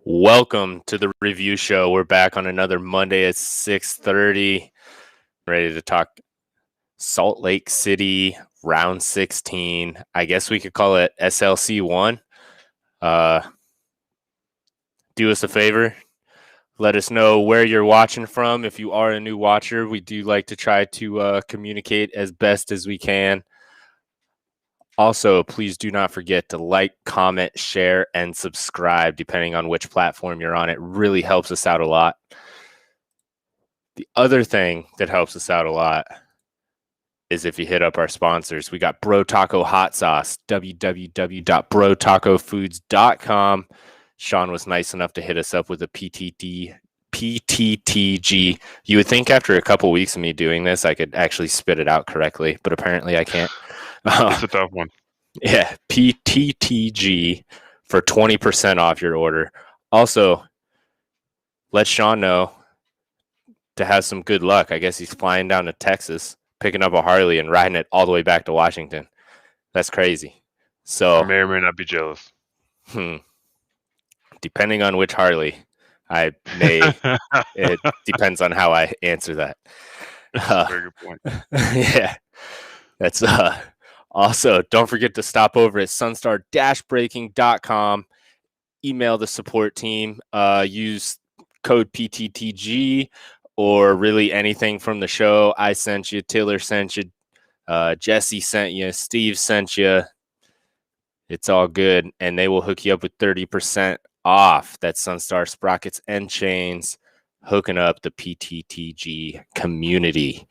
Welcome to the review show. We're back on another Monday at 6:30, ready to talk Salt Lake City round 16. I guess we could call it SLC 1. Do us a favor. Let us know where you're watching from. If you are a new watcher, we do like to try to communicate as best as we can. Also, please do not forget to like, comment, share, and subscribe, depending on which platform you're on. It really helps us out a lot. The other thing that helps us out a lot is if you hit up our sponsors. We got Bro Taco Hot Sauce, www.brotacofoods.com. Sean was nice enough to hit us up with a PTTG. You would think after a couple weeks of me doing this, I could actually spit it out correctly, but apparently I can't. It's a tough one. Yeah, PTTG for 20% off your order. Also, let Sean know to have some good luck. I guess he's flying down to Texas, picking up a Harley and riding it all the way back to Washington. That's crazy. So I may or may not be jealous. Depending on which Harley, I may. It depends on how I answer that. That's a very good point. Yeah, that's also, don't forget to stop over at sunstar-braking.com. Email the support team. Use code PTTG or really anything from the show. I sent you. Taylor sent you. Jesse sent you. Steve sent you. It's all good. And they will hook you up with 30% off. That's Sunstar Sprockets and Chains, hooking up the PTTG community.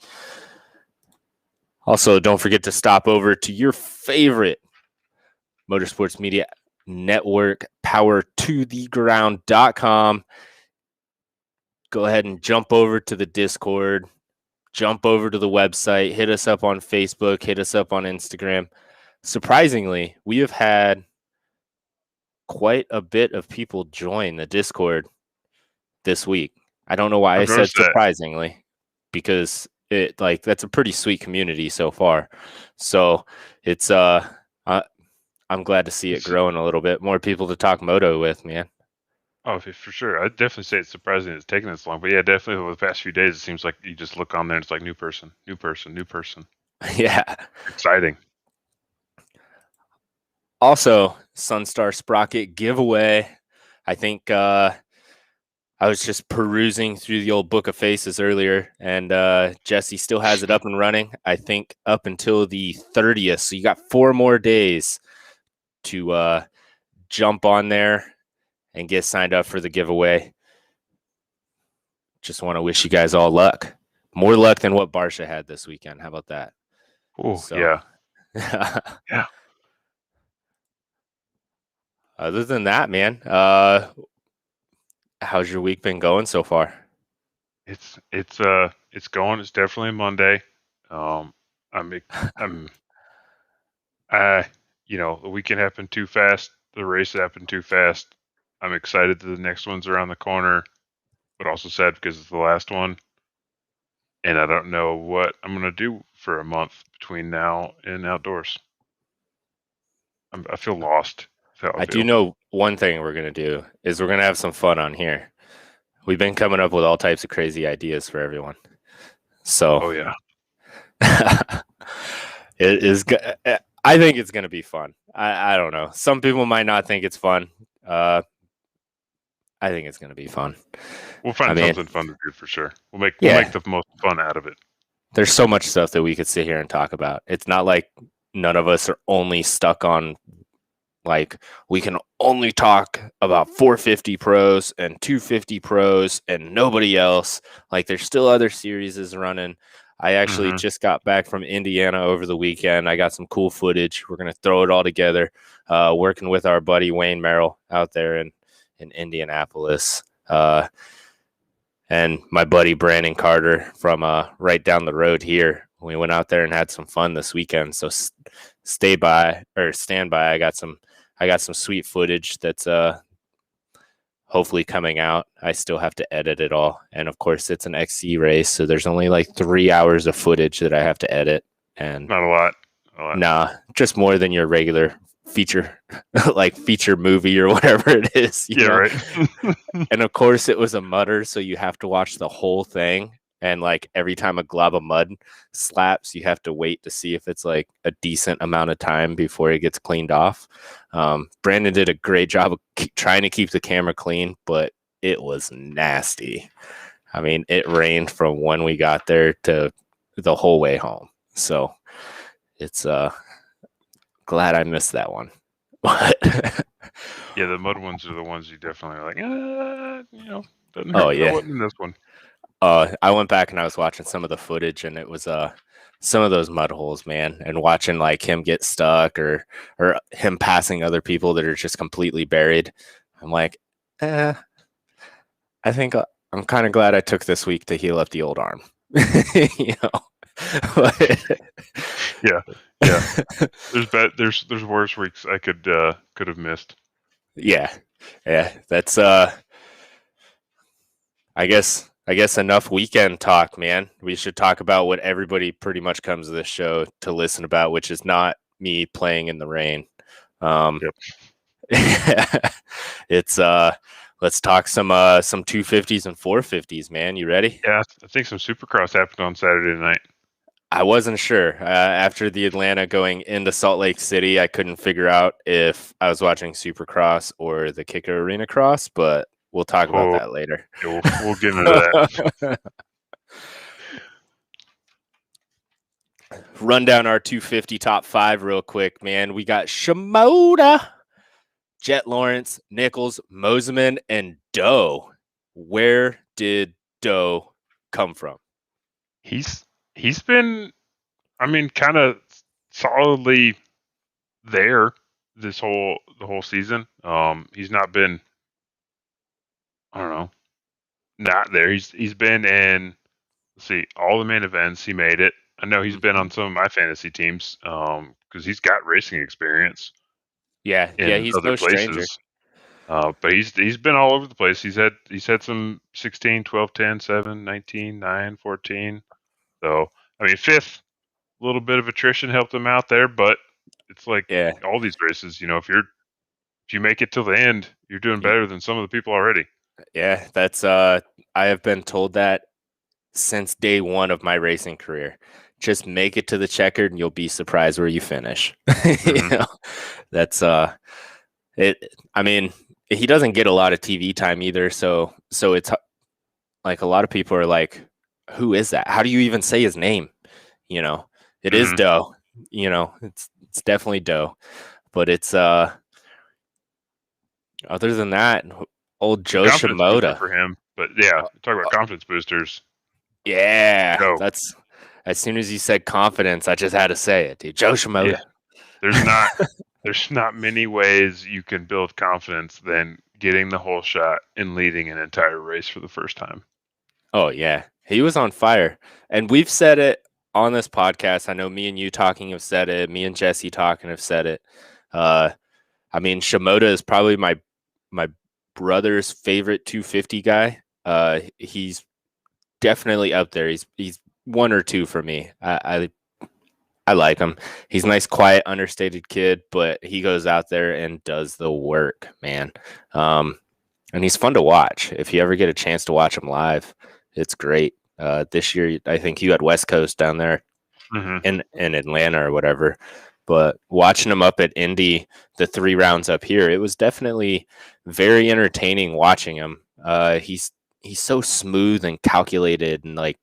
Also, don't forget to stop over to your favorite motorsports media network, powertotheground.com. Go ahead and jump over to the Discord, jump over to the website, hit us up on Facebook, hit us up on Instagram. Surprisingly, we have had quite a bit of people join the Discord this week. I don't know why I said surprisingly, because that's a pretty sweet community so far. So it's I'm glad to see it growing a little bit. More people to talk moto with, man. Oh, for sure. I'd definitely say it's surprising it's taken this long. But yeah, definitely over the past few days, it seems like you just look on there and it's like new person. Yeah. Exciting. Also, Sunstar Sprocket giveaway. I think I was just perusing through the old Book of Faces earlier, and Jesse still has it up and running, I think, up until the 30th. So you got 4 more days to jump on there and get signed up for the giveaway. Just want to wish you guys all luck. More luck than what Barsha had this weekend. How about that? Oh, yeah. Yeah. Other than that, man, how's your week been going so far? It's going. It's definitely Monday. The weekend happened too fast. The race happened too fast. I'm excited that the next one's around the corner, but also sad because it's the last one. And I don't know what I'm going to do for a month between now and outdoors. I feel lost. I do know one thing we're going to do is we're going to have some fun on here. We've been coming up with all types of crazy ideas for everyone. So, oh yeah, it is. I think it's going to be fun. I don't know. Some people might not think it's fun. I think it's going to be fun. We'll find something fun to do for sure. We'll make the most fun out of it. There's so much stuff that we could sit here and talk about. It's not like none of us are only stuck on, like, we can only talk about 450 pros and 250 pros and nobody else. Like, there's still other series running. I actually just got back from Indiana over the weekend. I got some cool footage. We're going to throw it all together, working with our buddy Wayne Merrill out there in Indianapolis. And my buddy Brandon Carter from right down the road here. We went out there and had some fun this weekend. So stand by. I got some sweet footage that's hopefully coming out. I still have to edit it all. And of course it's an XC race, so there's only like 3 hours of footage that I have to edit. And not a lot. Nah, just more than your regular feature like feature movie or whatever it is, you Yeah, know. right. And of course it was a mudder, so you have to watch the whole thing. And like every time a glob of mud slaps, you have to wait to see if it's like a decent amount of time before it gets cleaned off. Brandon did a great job of trying to keep the camera clean, but it was nasty. I mean, it rained from when we got there to the whole way home. So it's glad I missed that one. But Yeah, the mud ones are the ones you definitely are like, doesn't oh hurt that yeah. wasn't in this one. I went back and I was watching some of the footage, and it was some of those mud holes, man, and watching like him get stuck or him passing other people that are just completely buried. I'm like, I think I'm kind of glad I took this week to heal up the old arm. You know. Yeah, yeah. There's worse weeks I could have missed. Yeah. That's I guess enough weekend talk, man. We should talk about what everybody pretty much comes to this show to listen about, which is not me playing in the rain. Yep. It's let's talk some 250s and 450s, man. You ready? Yeah, I think some Supercross happened on Saturday night. I wasn't sure. After the Atlanta going into Salt Lake City, I couldn't figure out if I was watching Supercross or the Kicker Arena Cross, but we'll talk about Oh, that later. yeah, we'll get into that. Run down our 250 top five real quick, man. We got Shimoda, Jet Lawrence, Nichols, Moseman, and Doe. Where did Doe come from? He's been, I mean, kind of solidly there the whole season. He's not been, I don't know, not there. He's been in, let's see, all the main events. He made it. I know he's been on some of my fantasy teams because he's got racing experience Yeah, in he's other no stranger. places. But he's been all over the place. He's had some 16, 12, 10, 7, 19, 9, 14. So, I mean, fifth, a little bit of attrition helped him out there, but it's like Yeah, all these races, if you make it till the end, you're doing better than some of the people already. yeah. That's I have been told that since day one of my racing career. Just make it to the checkered, and you'll be surprised where you finish. You Mm-hmm. know, that's it. I mean, he doesn't get a lot of TV time either, so it's like a lot of people are like, "Who is that? How do you even say his name?" You know, it is Mm-hmm. Doe. You know, it's definitely Doe, but it's other than that, old Joe Confidence booster Shimoda. for him. But yeah, talk about confidence boosters. Yeah, Go. that's as soon as you said confidence, I just had to say it, dude. Joe Yeah. Shimoda. There's not there's not many ways you can build confidence than getting the whole shot and leading an entire race for the first time. Oh yeah, he was on fire, and we've said it on this podcast. I know me and you talking have said it. Me and Jesse talking have said it. Uh, I mean, Shimoda is probably my brother's favorite 250 guy. He's definitely up there. He's one or two for me. I like him. He's a nice, quiet, understated kid, but he goes out there and does the work, man. And he's fun to watch. If you ever get a chance to watch him live, it's great. This year, I think you had West Coast down there Mm-hmm. in Atlanta or whatever. But watching him up at Indy, the 3 rounds up here, it was definitely very entertaining watching him. He's so smooth and calculated and like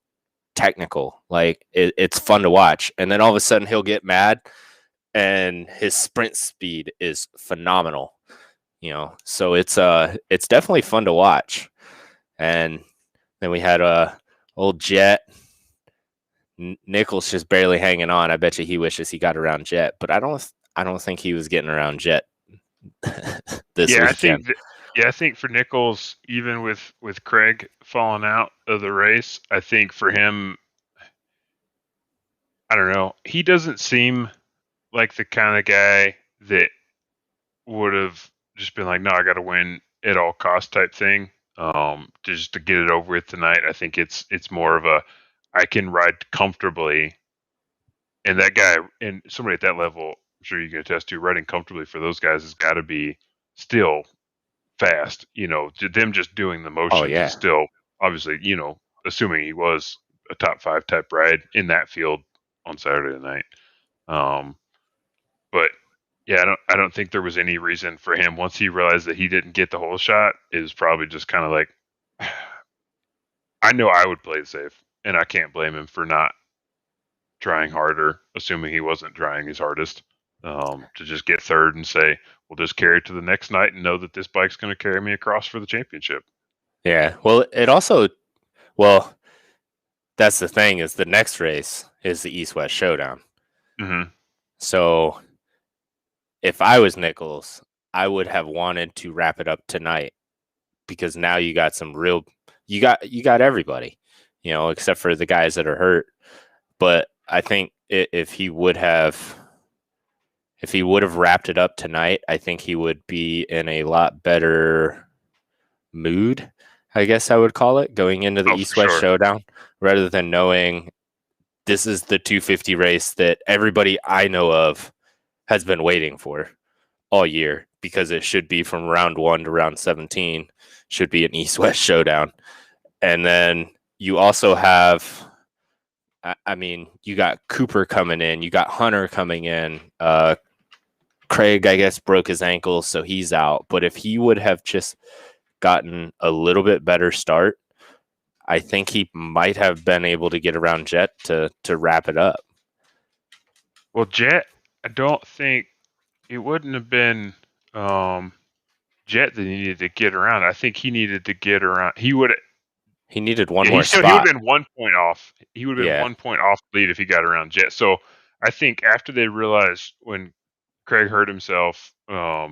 technical. Like it's fun to watch. And then all of a sudden he'll get mad, and his sprint speed is phenomenal. You know, so it's definitely fun to watch. And then we had old Jet. Nichols just barely hanging on. I bet you he wishes he got around Jet, but I don't think he was getting around Jet this Yeah, weekend. I think for Nichols, even with Craig falling out of the race, I think for him, I don't know, he doesn't seem like the kind of guy that would have just been like, no, I got to win at all cost type thing. Just to get it over with tonight. I think it's more of a I can ride comfortably, and that guy and somebody at that level sure you can attest to, riding comfortably for those guys has got to be still fast. Them just doing the Oh motions is yeah. still obviously, assuming he was a top 5 type ride in that field on Saturday night. But yeah, I don't think there was any reason for him once he realized that he didn't get the whole shot. It was probably just kind of like, I know I would play it safe, and I can't blame him for not trying harder, assuming he wasn't trying his hardest. To just get third and say, we'll just carry it to the next night and know that this bike's going to carry me across for the championship. Yeah. Well, it also, well, that's the thing is the next race is the East West Showdown. Mm-hmm. So if I was Nichols, I would have wanted to wrap it up tonight because now you got some real, you got everybody, except for the guys that are hurt. But I think if he would have wrapped it up tonight, I think he would be in a lot better mood, I guess I would call it, going into the Oh, for East West sure. Showdown, rather than knowing this is the 250 race that everybody I know of has been waiting for all year because it should be from round 1 to round 17, should be an East West Showdown. And then you also have, I mean, you got Cooper coming in, you got Hunter coming in. Craig, I guess, broke his ankle, so he's out. But if he would have just gotten a little bit better start, I think he might have been able to get around Jet to wrap it up. Well, Jet, I don't think it wouldn't have been Jet that he needed to get around. I think he needed to get around. He needed one Yeah, more he would spot. have been 1 point off. He would have been Yeah. 1 point off the lead if he got around Jet. So I think after they realized when Craig hurt himself, I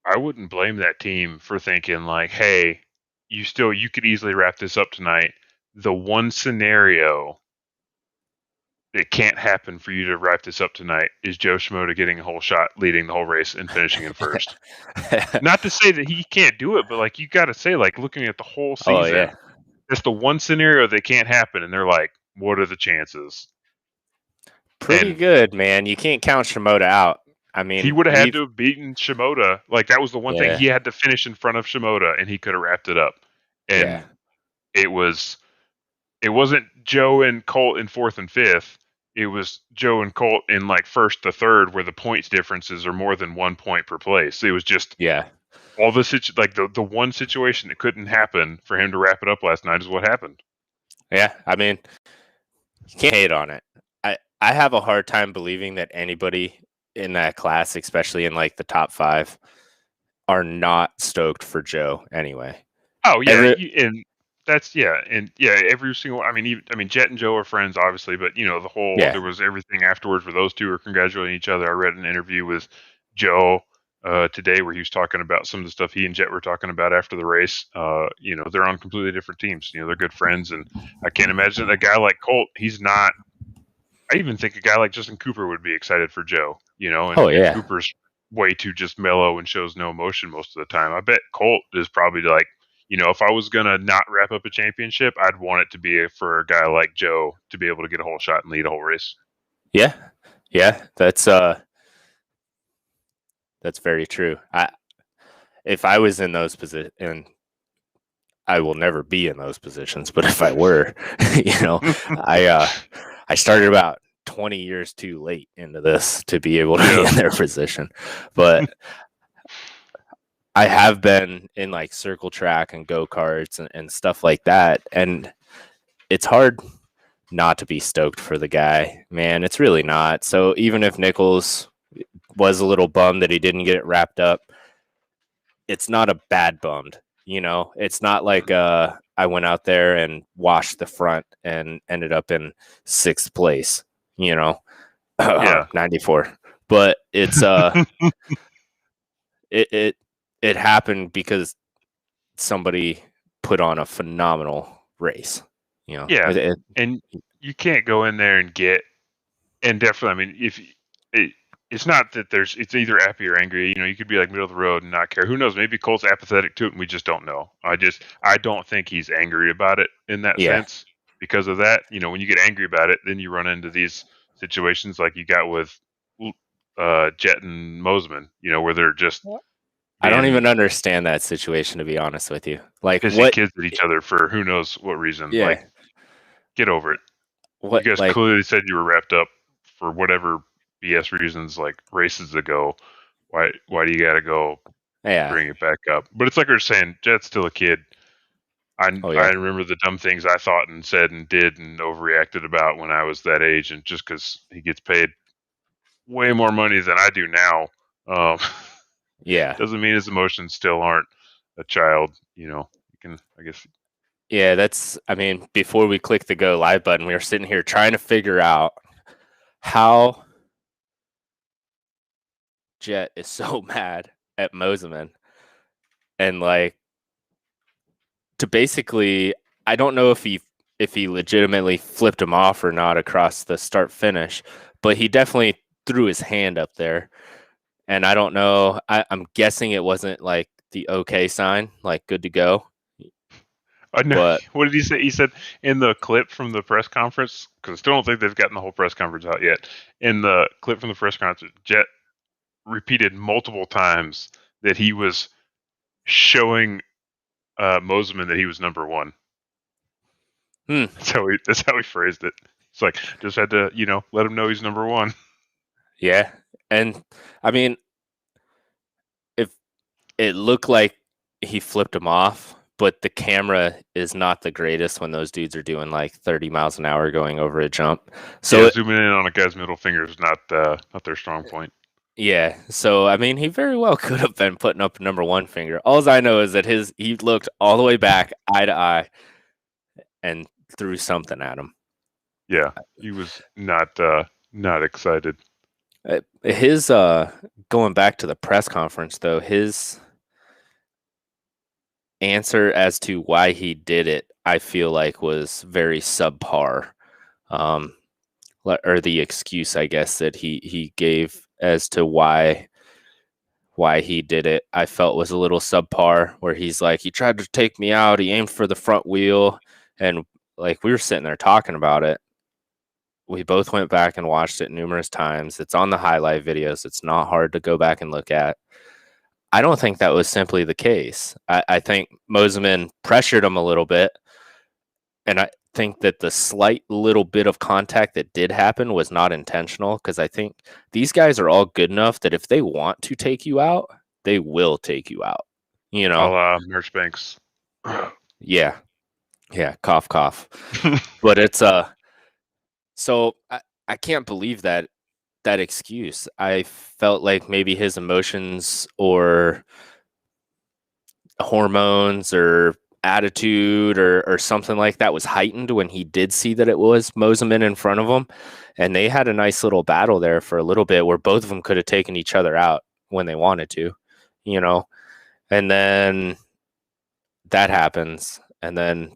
I wouldn't blame that team for thinking like, hey, you could easily wrap this up tonight. The one scenario that can't happen for you to wrap this up tonight is Joe Schmoda getting a whole shot, leading the whole race, and finishing in first. Not to say that he can't do it, but like you got to say, like looking at the whole Oh yeah. season, it's the one scenario that can't happen, and they're like, what are the chances? Pretty And good, man. You can't count Shimoda out. I he mean, would have had to have beaten Shimoda. Like that was the one thing yeah, he had to finish in front of Shimoda, and he could have wrapped it up. yeah, And it wasn't Joe and Colt in fourth and fifth. It was Joe and Colt in like first to third, where the points differences are more than 1 point per place. It was just yeah, all the like the one situation that couldn't happen for him to wrap it up last night is what happened. yeah. I mean, you can't hate on it. I have a hard time believing that anybody in that class, especially in like the top 5, are not stoked for Joe anyway. Oh yeah, Every and that's and every single. I mean, Jet and Joe are friends, obviously, but the whole yeah. there was everything afterwards where those two were congratulating each other. I read an interview with Joe today where he was talking about some of the stuff he and Jet were talking about after the race. They're on completely different teams. They're good friends, and I can't imagine a guy like Colt. He's not. I even think a guy like Justin Cooper would be excited for Joe. Oh And yeah. Cooper's way too just mellow and shows no emotion most of the time. I bet Colt is probably like, if I was gonna not wrap up a championship, I'd want it to be for a guy like Joe to be able to get a whole shot and lead a whole race. Yeah. Yeah. That's very true. If I was in those positions, and I will never be in those positions, but if I were, I started about 20 years too late into this to be able to be in their position. But I have been in like circle track and go-karts and stuff like that. And it's hard not to be stoked for the guy, man. It's really not. So even if Nichols was a little bummed that he didn't get it wrapped up, it's not a bad bummed. It's not like I went out there and washed the front and ended up in 6th place, Yeah. 94. But it's it it happened because somebody put on a phenomenal race. Yeah. And you can't go in there and definitely, I mean, if it's not that it's either happy or angry. You could be like middle of the road and not care. Who knows? Maybe Colt's apathetic to it, and we just don't know. I don't think he's angry about it in that yeah, sense because of that. When you get angry about it, then you run into these situations like you got with Jet and Mosman, where they're just I don't being even understand that situation, to be honest with you. Like, pissing kids at each other for who knows what reason. Like, yeah, get over it. You what, guys like, clearly said you were wrapped up for whatever BS reasons, like races ago. Why do you got to go yeah, bring it back up? But it's like we're saying, Jet's still a kid. oh, I yeah, remember the dumb things I thought and said and did and overreacted about when I was that age, and just because he gets paid way more money than I do now, um, yeah, doesn't mean his emotions still aren't a child. You can, I guess. yeah. I mean, before we click the go live button, we were sitting here trying to figure out how Jet is so mad at Moseman. And like, to basically, I don't know if he legitimately flipped him off or not across the start finish, but he definitely threw his hand up there. And I don't know. I'm guessing it wasn't like the okay sign, like good to go. I know. But What did he say? He said in the clip from the press conference, because I still don't think they've gotten the whole press conference out yet. In the clip from the press conference, Jet repeated multiple times that he was showing Mosman that he was number one. hmm, That's how he phrased it. It's like just had to let him know he's number one. yeah. And I mean, if it looked like he flipped him off, but the camera is not the greatest when those dudes are doing like 30 miles an hour going over a jump. Yeah, So zooming in on a guy's middle finger is not their strong point. yeah, so I mean, he very well could have been putting up number one finger. All I know is that he looked all the way back, eye to eye, and threw something at him. Yeah, he was not excited. His going back to the press conference though, his answer as to why he did it, I feel like was very subpar. Um, or the excuse, I guess, that he gave as to why he did it, I felt was a little subpar. Where he's like, he tried to take me out, he aimed for the front wheel, and like we were sitting there talking about it. We both went back and watched it numerous times. It's on the highlight videos. It's not hard to go back and look at. I don't think that was simply the case. I think Moseman pressured him a little bit, and I think that the slight little bit of contact that did happen was not intentional, because I think these guys are all good enough that if they want to take you out, they will take you out. You A know? la Merch Banks. Yeah. Yeah. Cough, cough. But it's so I can't believe that excuse. I felt like maybe his emotions or hormones or attitude or something like that was heightened when he did see that it was Moseman in front of him. And they had a nice little battle there for a little bit where both of them could have taken each other out when they wanted to, you know? And then that happens. And then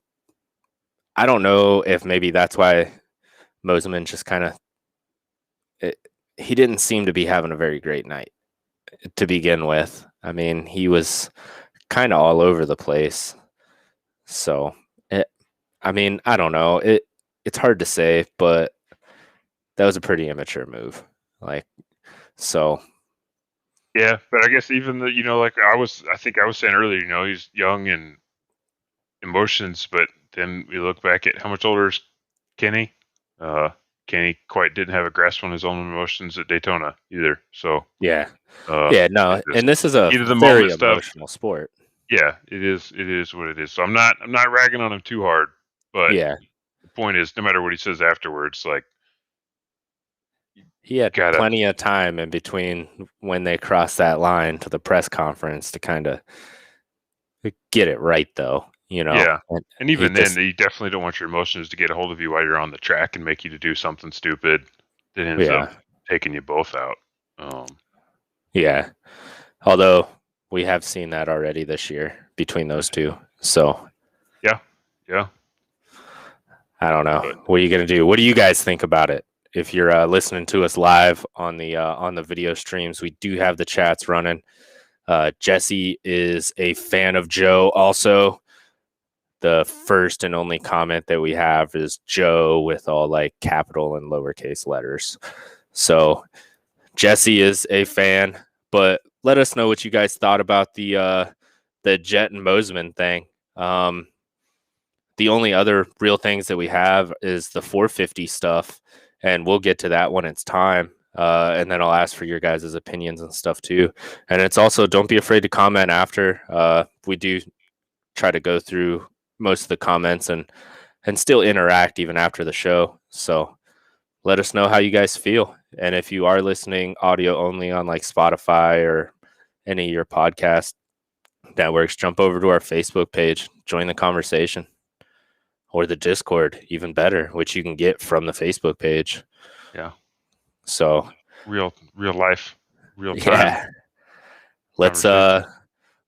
I don't know if maybe that's why Moseman just kind of, he didn't seem to be having a very great night to begin with. I mean, he was kind of all over the place. So, I mean, I don't know. It's hard to say, but that was a pretty immature move. Like, so Yeah, but I guess even like I think I was saying earlier, he's young and emotions, but then we look back at how much older is Kenny. Uh, Kenny quite didn't have a grasp on his own emotions at Daytona either. So, yeah, uh, yeah, it's no, just and this is a heat of the very moment stuff. emotional sport. Yeah, it is. It is what it is. So I'm not ragging on him too hard, but Yeah, the point is, no matter what he says afterwards, like he had gotta, plenty of time in between when they crossed that line to the press conference to kind of get it right, though. yeah. And And he even then, just, you definitely don't want your emotions to get a hold of you while you're on the track and make you to do something stupid that ends up yeah, taking you both out. yeah. Although we have seen that already this year between those two. So Yeah, yeah. I don't know. But What are you gonna do? What do you guys think about it? If you're listening to us live on the video streams, we do have the chats running. Jesse is a fan of Joe, also. the first and only comment that we have is Joe with all like capital and lowercase letters. So Jesse is a fan, but let us know what you guys thought about the Jet and Mosman thing. The only other real things that we have is the 450 stuff, and we'll get to that when it's time. And then I'll ask for your guys' opinions and stuff too. And it's also, don't be afraid to comment after. We do try to go through most of the comments and still interact even after the show. So let us know how you guys feel. And if you are listening audio only on like Spotify or any of your podcast networks, jump over to our Facebook page, join the conversation, or the Discord, even better, which you can get from the Facebook page. Yeah. So real life, real time. Yeah.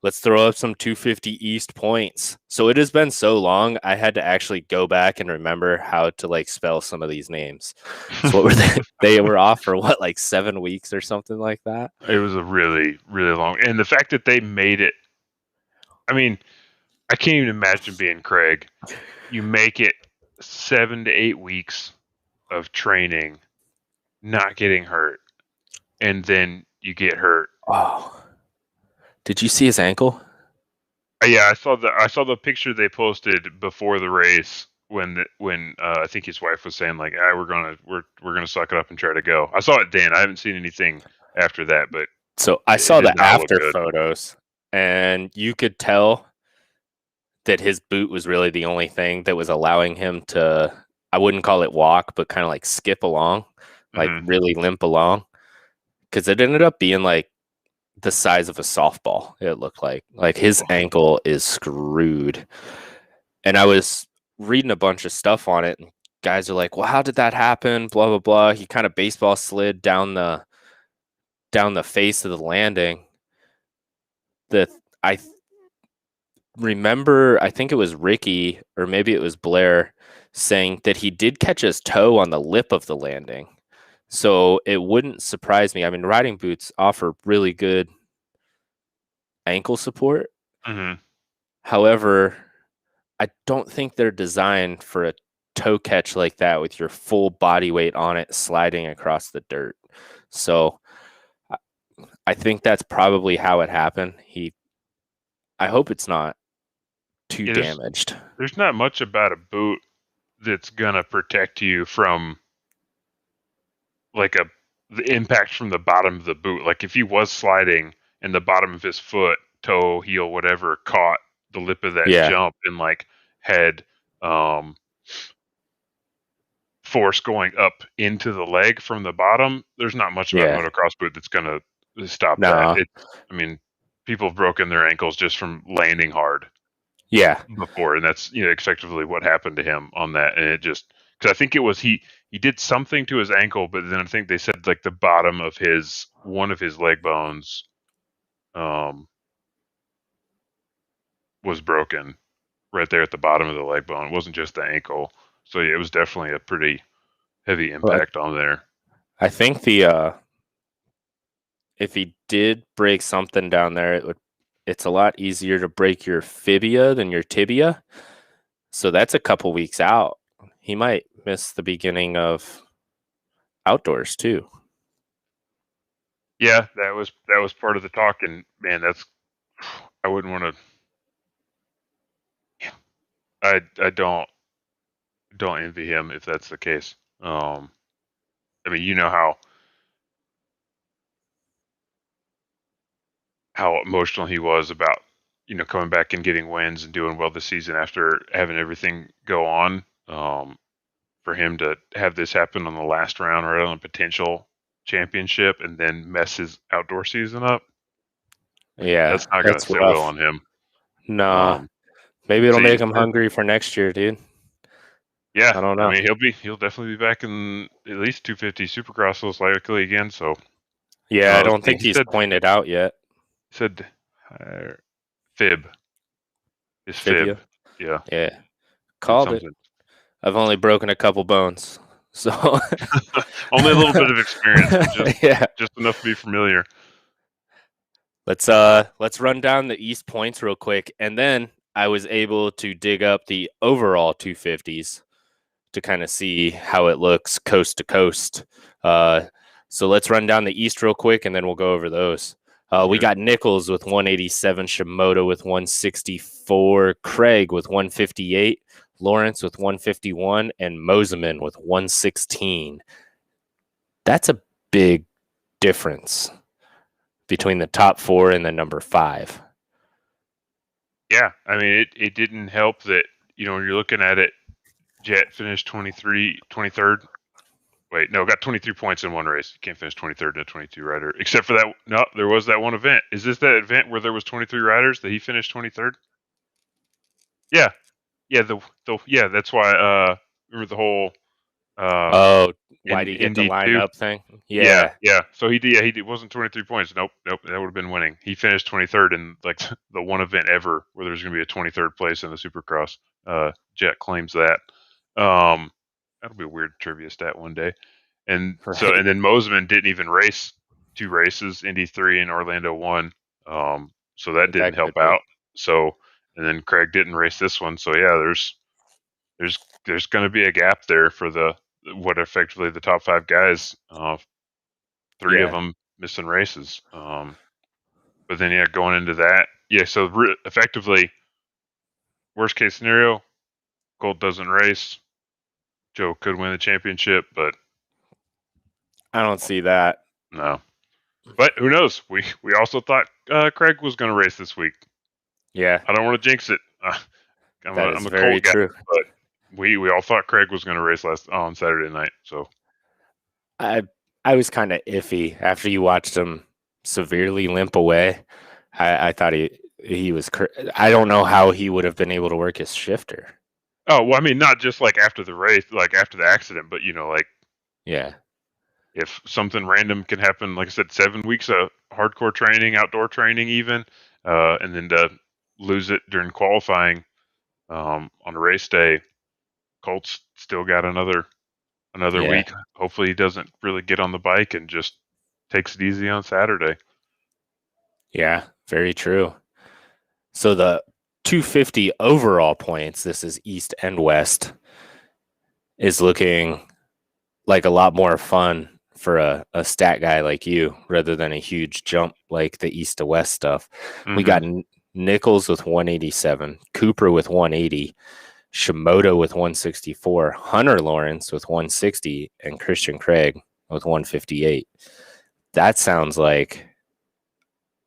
Let's throw up some 250 East points. So it has been so long, I had to actually go back and remember how to like spell some of these names. So what were they? They were off for what, like 7 weeks or something like that? It was a really, really long. And the fact that they made it, I mean, I can't even imagine being Craig. You make it 7 to 8 weeks of training, not getting hurt, and then you get hurt. Oh. Did you see his ankle? Yeah, I saw the picture they posted before the race when I think his wife was saying like, we're gonna suck it up and try to go. I saw it then. I haven't seen anything after that, but so I saw the after photos, and you could tell that his boot was really the only thing that was allowing him to, I wouldn't call it walk, but kind of like skip along, like really limp along, because it ended up being like the size of a softball. It looked like his ankle is screwed. And I was reading a bunch of stuff on it, and guys are like, well, how did that happen? Blah, blah, blah. He kind of baseball slid down the face of the landing. I remember, I think it was Ricky or maybe it was Blair saying that he did catch his toe on the lip of the landing. So it wouldn't surprise me. I mean, riding boots offer really good ankle support. However, I don't think they're designed for a toe catch like that with your full body weight on it sliding across the dirt. So I think that's probably how it happened. I hope it's not too damaged. There's not much about a boot that's gonna protect you from like the impact from the bottom of the boot. Like if he was sliding and the bottom of his foot, toe, heel, whatever, caught the lip of that jump and like had force going up into the leg from the bottom, there's not much about a motocross boot that's gonna stop that. I mean, people have broken their ankles just from landing hard. Before, and that's effectively what happened to him on that. And it just, because I think it was he did something to his ankle, but then I think they said like the bottom of one of his leg bones was broken right there at the bottom of the leg bone. It wasn't just the ankle. So yeah, it was definitely a pretty heavy impact on there. I think if he did break something down there, it's a lot easier to break your fibia than your tibia. So that's a couple weeks out. He might miss the beginning of outdoors too. Yeah, that was part of the talk, and man, I wouldn't want to. I don't envy him if that's the case. I mean, you know how emotional he was about coming back and getting wins and doing well this season after having everything go on. For him to have this happen on the last round right on a potential championship and then mess his outdoor season up. Yeah, that's not going to sit well on him. No, maybe it'll make him hungry for next year, dude. Yeah, I don't know. I mean, he'll definitely be back in at least 250 Supercross most likely again. So yeah, I don't think he's pointed out yet. He said fib. His Fibia? fib. Yeah. Yeah. Called it. I've only broken a couple bones, so only a little bit of experience, but just enough to be familiar. Let's run down the East points real quick, and then I was able to dig up the overall 250s to kind of see how it looks coast to coast. Uh, so let's run down the East real quick, and then we'll go over those. We Okay. got Nichols with 187, Shimoda with 164, Craig with 158, Lawrence with 151, and Moseman with 116. That's a big difference between the top four and the number five. Yeah, I mean, it didn't help that, when you're looking at it, Jet finished 23rd. Wait, no, got 23 points in one race. You can't finish 23rd in a 22 rider, except for that. No, there was that one event. Is this that event where there was 23 riders that he finished 23rd? Yeah, yeah, yeah. That's why. Remember the whole um Oh, why in do you get the Indy line two? up thing? Yeah, Yeah, yeah. So he did. Yeah, he did, wasn't 23 points. Nope, nope. That would have been winning. He finished 23rd in like the one event ever where there's going to be a 23rd place in the Supercross. Jet claims that. Um, that'll be a weird trivia stat one day. And so, right. and then Mosman didn't even race two races, Indy 3 and Orlando 1. So that didn't That help could be. out. So, and then Craig didn't race this one. So yeah, there's there's going to be a gap there for the what effectively the top five guys. Three of Yeah, them missing races. But then yeah, going into that, yeah. So effectively, worst case scenario, Colt doesn't race. Joe could win the championship, but I don't see that. no. But who knows? We also thought Craig was going to race this week. Yeah, I don't want to jinx it. that is I'm a very Colt guy, true. but we all thought Craig was going to race last on Saturday night. So I I was kind of iffy after you watched him severely limp away. I thought he was. I don't know how he would have been able to work his shifter. well, I mean, not just like after the race, like after the accident, but like Yeah, if something random can happen, like I said, 7 weeks of hardcore training, outdoor training, even, and then to lose it during qualifying on a race day, Colt's still got another yeah, week. Hopefully, he doesn't really get on the bike and just takes it easy on Saturday. yeah. Very true. So the 250 overall points. This is East and West. Is looking like a lot more fun for a stat guy like you rather than a huge jump like the east to west stuff. We Mm-hmm. got Nichols with 187, Cooper with 180, Shimoda with 164, Hunter Lawrence with 160, and Christian Craig with 158. That sounds like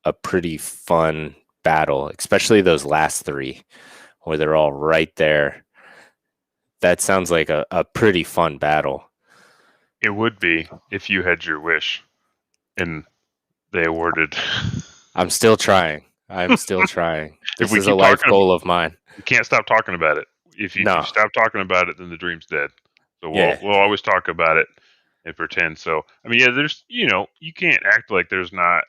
a pretty fun battle, especially those last three where they're all right there. That sounds like a pretty fun battle. It would be if you had your wish and they awarded. I'm still trying. I'm still trying. If This we is a keep life talking, goal of mine. we can't stop talking about it. If you No. stop talking about it, then the dream's dead. So we'll Yeah. we'll always talk about it and pretend. So I mean, yeah, there's you can't act like there's not.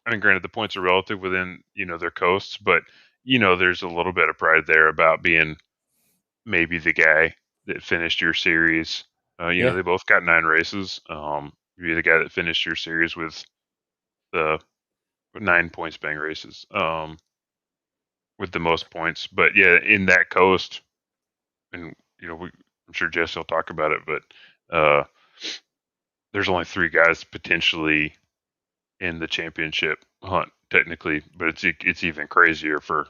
I mean, granted, the points are relative within their coasts, but there's a little bit of pride there about being maybe the guy that finished your series. Yeah. They both got 9 races. You're the guy that finished your series with the 9 points bang races. With the most points, but yeah, in that coast, and I'm sure Jesse will talk about it, but uh, there's only 3 guys potentially in the championship hunt technically, but it's even crazier for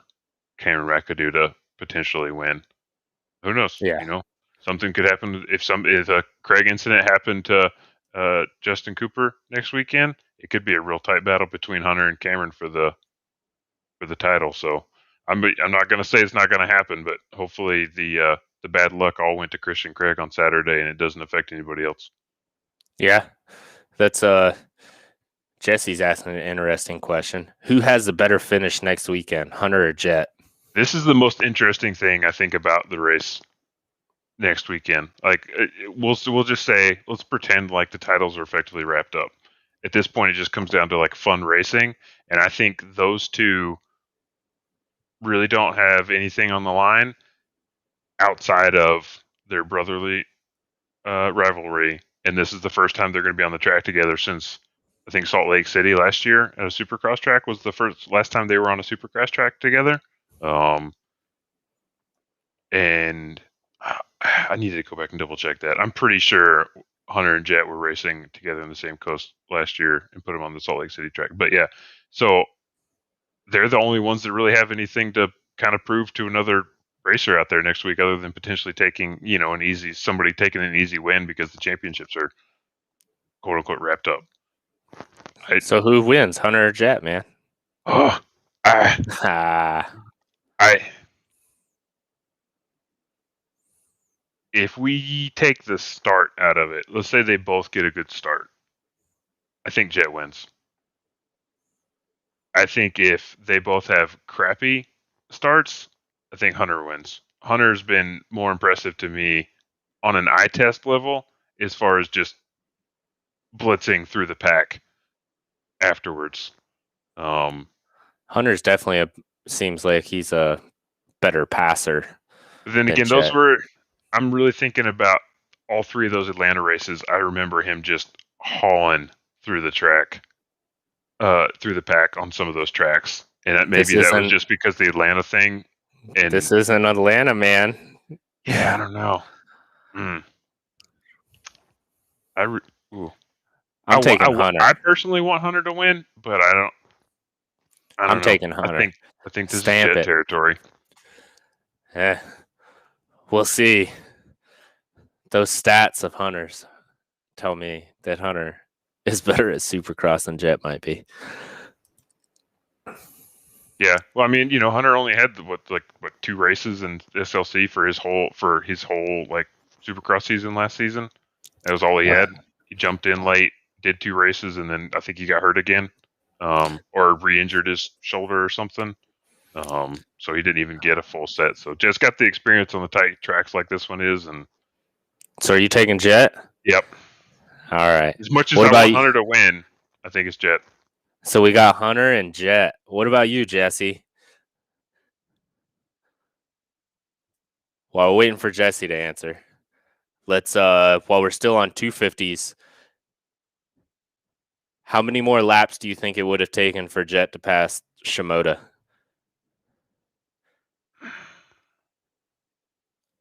Cameron McAdoo to potentially win. Who knows? Yeah. Something could happen if a Craig incident happened to Justin Cooper next weekend. It could be a real tight battle between Hunter and Cameron for the title. So I'm not going to say it's not going to happen, but hopefully the bad luck all went to Christian Craig on Saturday and it doesn't affect anybody else. Yeah. That's Jesse's asking an interesting question. Who has the better finish next weekend, Hunter or Jet? This is the most interesting thing I think about the race next weekend. Like we'll just say let's pretend like the titles are effectively wrapped up. At this point, it just comes down to like fun racing, and I think those two really don't have anything on the line outside of their brotherly rivalry, and this is the first time they're going to be on the track together since I think Salt Lake City last year at a Supercross track was the last time they were on a Supercross track together. And I needed to go back and double check that. I'm pretty sure Hunter and Jet were racing together on the same coast last year and put them on the Salt Lake City track. But yeah, so they're the only ones that really have anything to kind of prove to another racer out there next week, other than potentially taking, somebody taking an easy win because the championships are quote unquote wrapped up. So who wins, Hunter or Jet, man? Oh, I, Ah, I, if we take the start out of it, let's say they both get a good start. I think Jet wins. I think if they both have crappy starts, I think Hunter wins. Hunter's been more impressive to me on an eye test level as far as just blitzing through the pack afterwards. Hunter's definitely seems like he's a better passer Then than again, Jet. I'm really thinking about all three of those Atlanta races. I remember him just hauling through the track, through the pack on some of those tracks. And This maybe that was isn't just because the Atlanta thing. And this isn't Atlanta, man. yeah, I don't know. I re- ooh. I'm taking Hunter. I personally want Hunter to win, but I don't. I I'm don't know. taking Hunter. I think this is Stamp Jet it. territory. Eh, we'll see. Those stats of Hunter's tell me that Hunter is better at Supercross than Jet might be. Yeah. Well, I mean, Hunter only had what 2 races in SLC for his whole like Supercross season last season. That was all he had. He jumped in late, did 2 races, and then I think he got hurt again, or re-injured his shoulder or something. So he didn't even get a full set. So Jet's got the experience on the tight tracks like this one is, and So are you taking Jet? yep. All right. As much as What I about want you? Hunter to win, I think it's Jet. So we got Hunter and Jet. What about you, Jesse? While we're waiting for Jesse to answer, let's while we're still on 250s, how many more laps do you think it would have taken for Jet to pass Shimoda?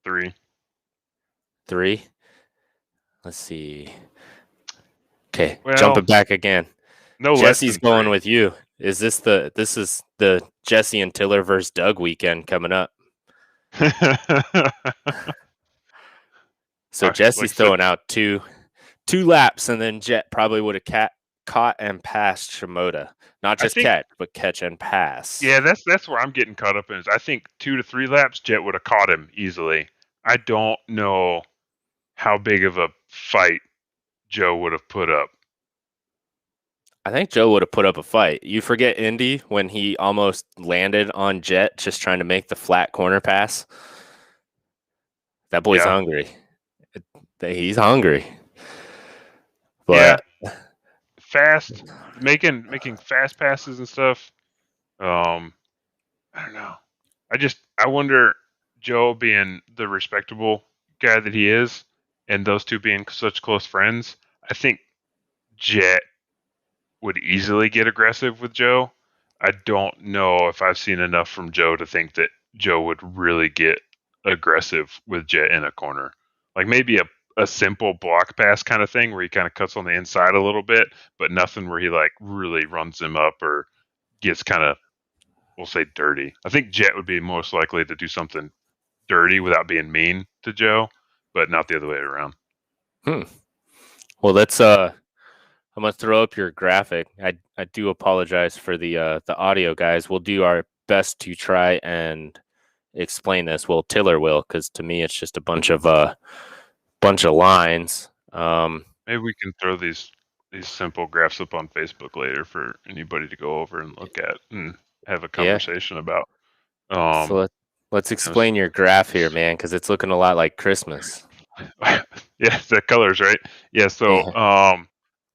3. 3? Let's see. Okay, Well, jumping back again. no less Jesse's than going 3. with you. This is the Jesse and Tiller versus Doug weekend coming up. So Like Jesse's I said, throwing out two laps, and then Jet probably would have caught and passed Shimoda. Not I just think catch, but catch and pass. yeah, that's where I'm getting caught up in. Is I think 2 to 3 laps, Jet would have caught him easily. I don't know how big of a fight Joe would have put up. I think Joe would have put up a fight. You forget Indy when he almost landed on Jet just trying to make the flat corner pass? That boy's Yeah, hungry. He's hungry. yeah, But fast, making fast passes and stuff. I don't know. I wonder, Joe being the respectable guy that he is, and those two being such close friends. I think Jet would easily get aggressive with Joe. I don't know if I've seen enough from Joe to think that Joe would really get aggressive with Jet in a corner. Like maybe a simple block pass kind of thing where he kind of cuts on the inside a little bit, but nothing where he like really runs him up or gets kind of, we'll say, dirty. I think Jet would be most likely to do something dirty without being mean to Joe, but not the other way around. well, let's I'm gonna throw up your graphic. I do apologize for the audio, guys. We'll do our best to try and explain this. Well, Tiller will, because to me it's just a bunch of lines. Maybe we can throw these simple graphs up on Facebook later for anybody to go over and look at and have a Yeah. conversation about. So let's explain your graph here, man, because it's looking a lot like Christmas. Yeah, the colors, right? Yeah, so Yeah.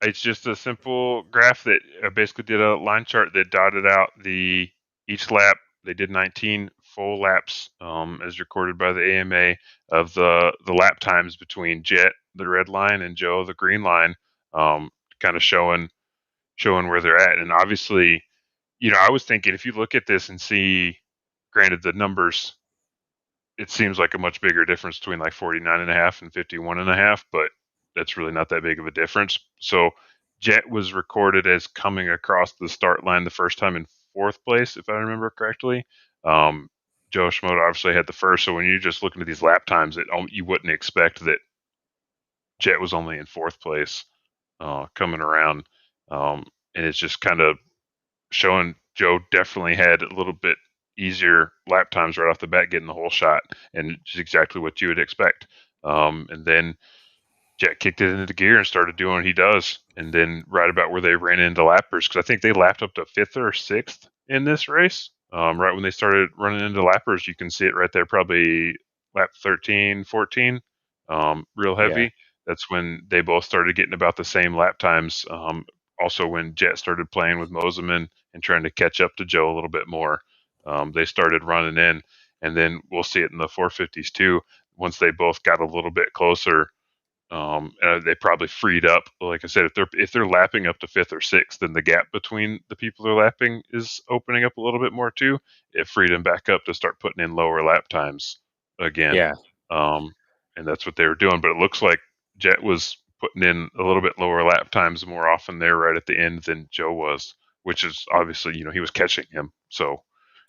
it's just a simple graph that basically did a line chart that dotted out each lap. They did 19 full laps, as recorded by the AMA, of the lap times between Jet, the red line, and Joe, the green line, kind of showing where they're at. And obviously, I was thinking if you look at this and see granted, the numbers, it seems like a much bigger difference between like 49.5 and 51.5, but that's really not that big of a difference. So Jet was recorded as coming across the start line the first time in fourth place, if I remember correctly. Joe Schmoda obviously had the first, so when you're just looking at these lap times, you wouldn't expect that Jet was only in fourth place coming around. And it's just kind of showing Joe definitely had a little bit easier lap times right off the bat, getting the whole shot, and just exactly what you would expect. And then Jet kicked it into gear and started doing what he does. And then right about where they ran into lappers, because I think they lapped up to fifth or sixth in this race. Right when they started running into lappers, you can see it right there, probably lap 13, 14, real Yeah. heavy. That's when they both started getting about the same lap times. Also, when Jet started playing with Moseman and trying to catch up to Joe a little bit more, they started running in. And then we'll see it in the 450s too. Once they both got a little bit closer, they probably freed up. Like I said, if they're lapping up to fifth or sixth, then the gap between the people they're lapping is opening up a little bit more too. It freed them back up to start putting in lower lap times again, Yeah. um, and that's what they were doing. But it looks like Jet was putting in a little bit lower lap times more often there right at the end than Joe was, which is obviously he was catching him. So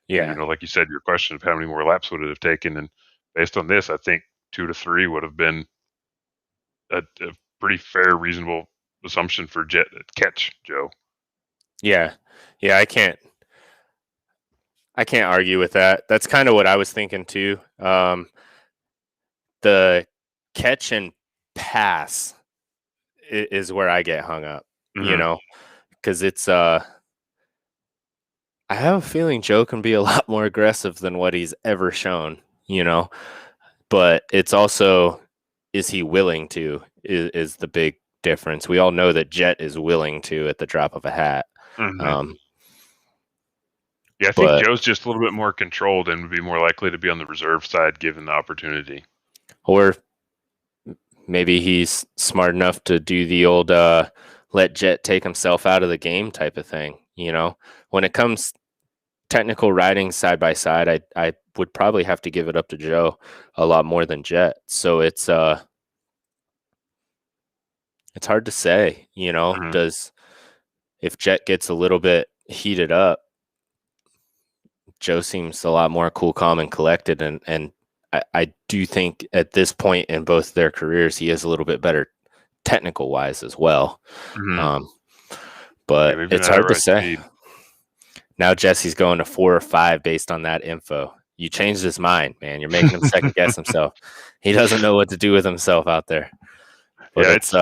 Yeah. like you said, your question of how many more laps would it have taken, and based on this, I think 2 to 3 would have been a pretty fair, reasonable assumption for Jet to catch Joe. Yeah. Yeah. I can't argue with that. That's kind of what I was thinking too. The catch and pass is where I get hung up, Mm-hmm. because it's I have a feeling Joe can be a lot more aggressive than what he's ever shown, but it's also, is he willing to, is the big difference. We all know that Jet is willing to at the drop of a hat. Mm-hmm. Um, Yeah, I think but Joe's just a little bit more controlled and would be more likely to be on the reserve side given the opportunity. or maybe he's smart enough to do the old let Jet take himself out of the game type of thing. When it comes technical riding side by side, I would probably have to give it up to Joe a lot more than Jet. So it's hard to say, Mm-hmm. does, if Jet gets a little bit heated up, Joe seems a lot more cool, calm, and collected, and I do think at this point in both their careers, he is a little bit better technical wise as well. Mm-hmm. Um, Yeah, but maybe it's not at hard to right say. speed. Now Jesse's going to 4 or 5 based on that info. You changed his mind, man. You're making him second guess himself. He doesn't know what to do with himself out there. But Yeah, it's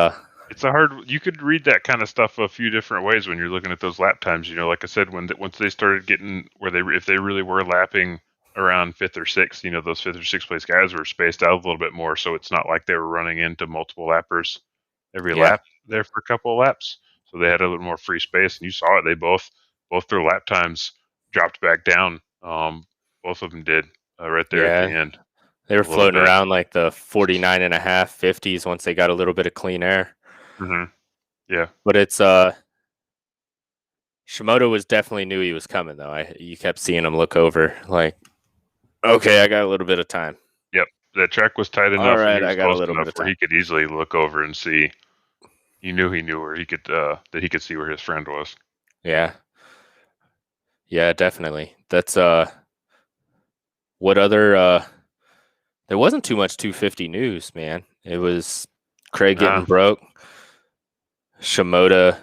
it's a hard. You could read that kind of stuff a few different ways when you're looking at those lap times. Like I said, once they started getting where if they really were lapping around fifth or sixth, those fifth or sixth place guys were spaced out a little bit more, so it's not like they were running into multiple lappers every yeah, lap there for a couple of laps. So they had a little more free space, and you saw it. They both their lap times dropped back down. Both of them did right there at the yeah. end They were a little floating bit. around like the 49 and a half, 50s once they got a little bit of clean air. Mm-hmm. Yeah. But it's Shimoda was definitely knew he was coming though. You kept seeing him look over like, okay, I got a little bit of time. Yep. The track was tight All enough and he right, I was got a close little bit enough of where time. he could easily look over and see. He knew where he could that he could see where his friend was. Yeah. Yeah, definitely. That's what other there wasn't too much 250 news, man. It was Craig Nah. getting broke, Shimoda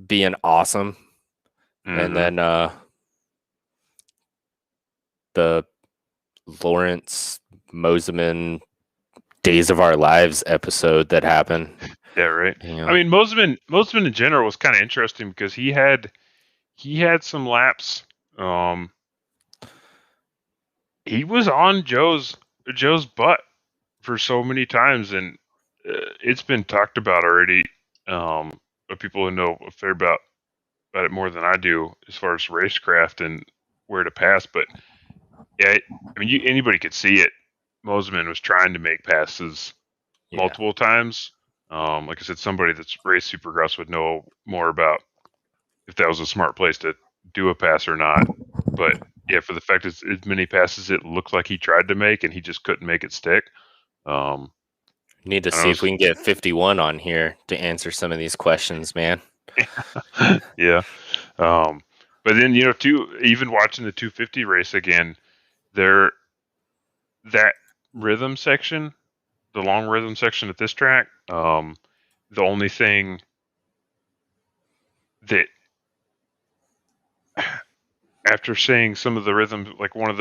being awesome, and Mm-hmm. then the Lawrence Moseman Days of Our Lives episode that happened. Yeah, right. You I know, mean, Mosman in general was kind of interesting because he had some laps. Um, he was on Joe's butt for so many times, and it's been talked about already. By people who know a fair about it more than I do, as far as racecraft and where to pass. But yeah, I mean, anybody could see it. Moseman was trying to make passes yeah, multiple times. Like I said, somebody that's raced Supercross would know more about if that was a smart place to do a pass or not. But Yeah, for the fact as many passes it looked like he tried to make and he just couldn't make it stick. Um, Need to I know see if we can get 51 on here to answer some of these questions, man. yeah. Um, but then too, even watching the 250 race again, there that rhythm section, the long rhythm section at this track, the only thing that after seeing some of the rhythms, like one of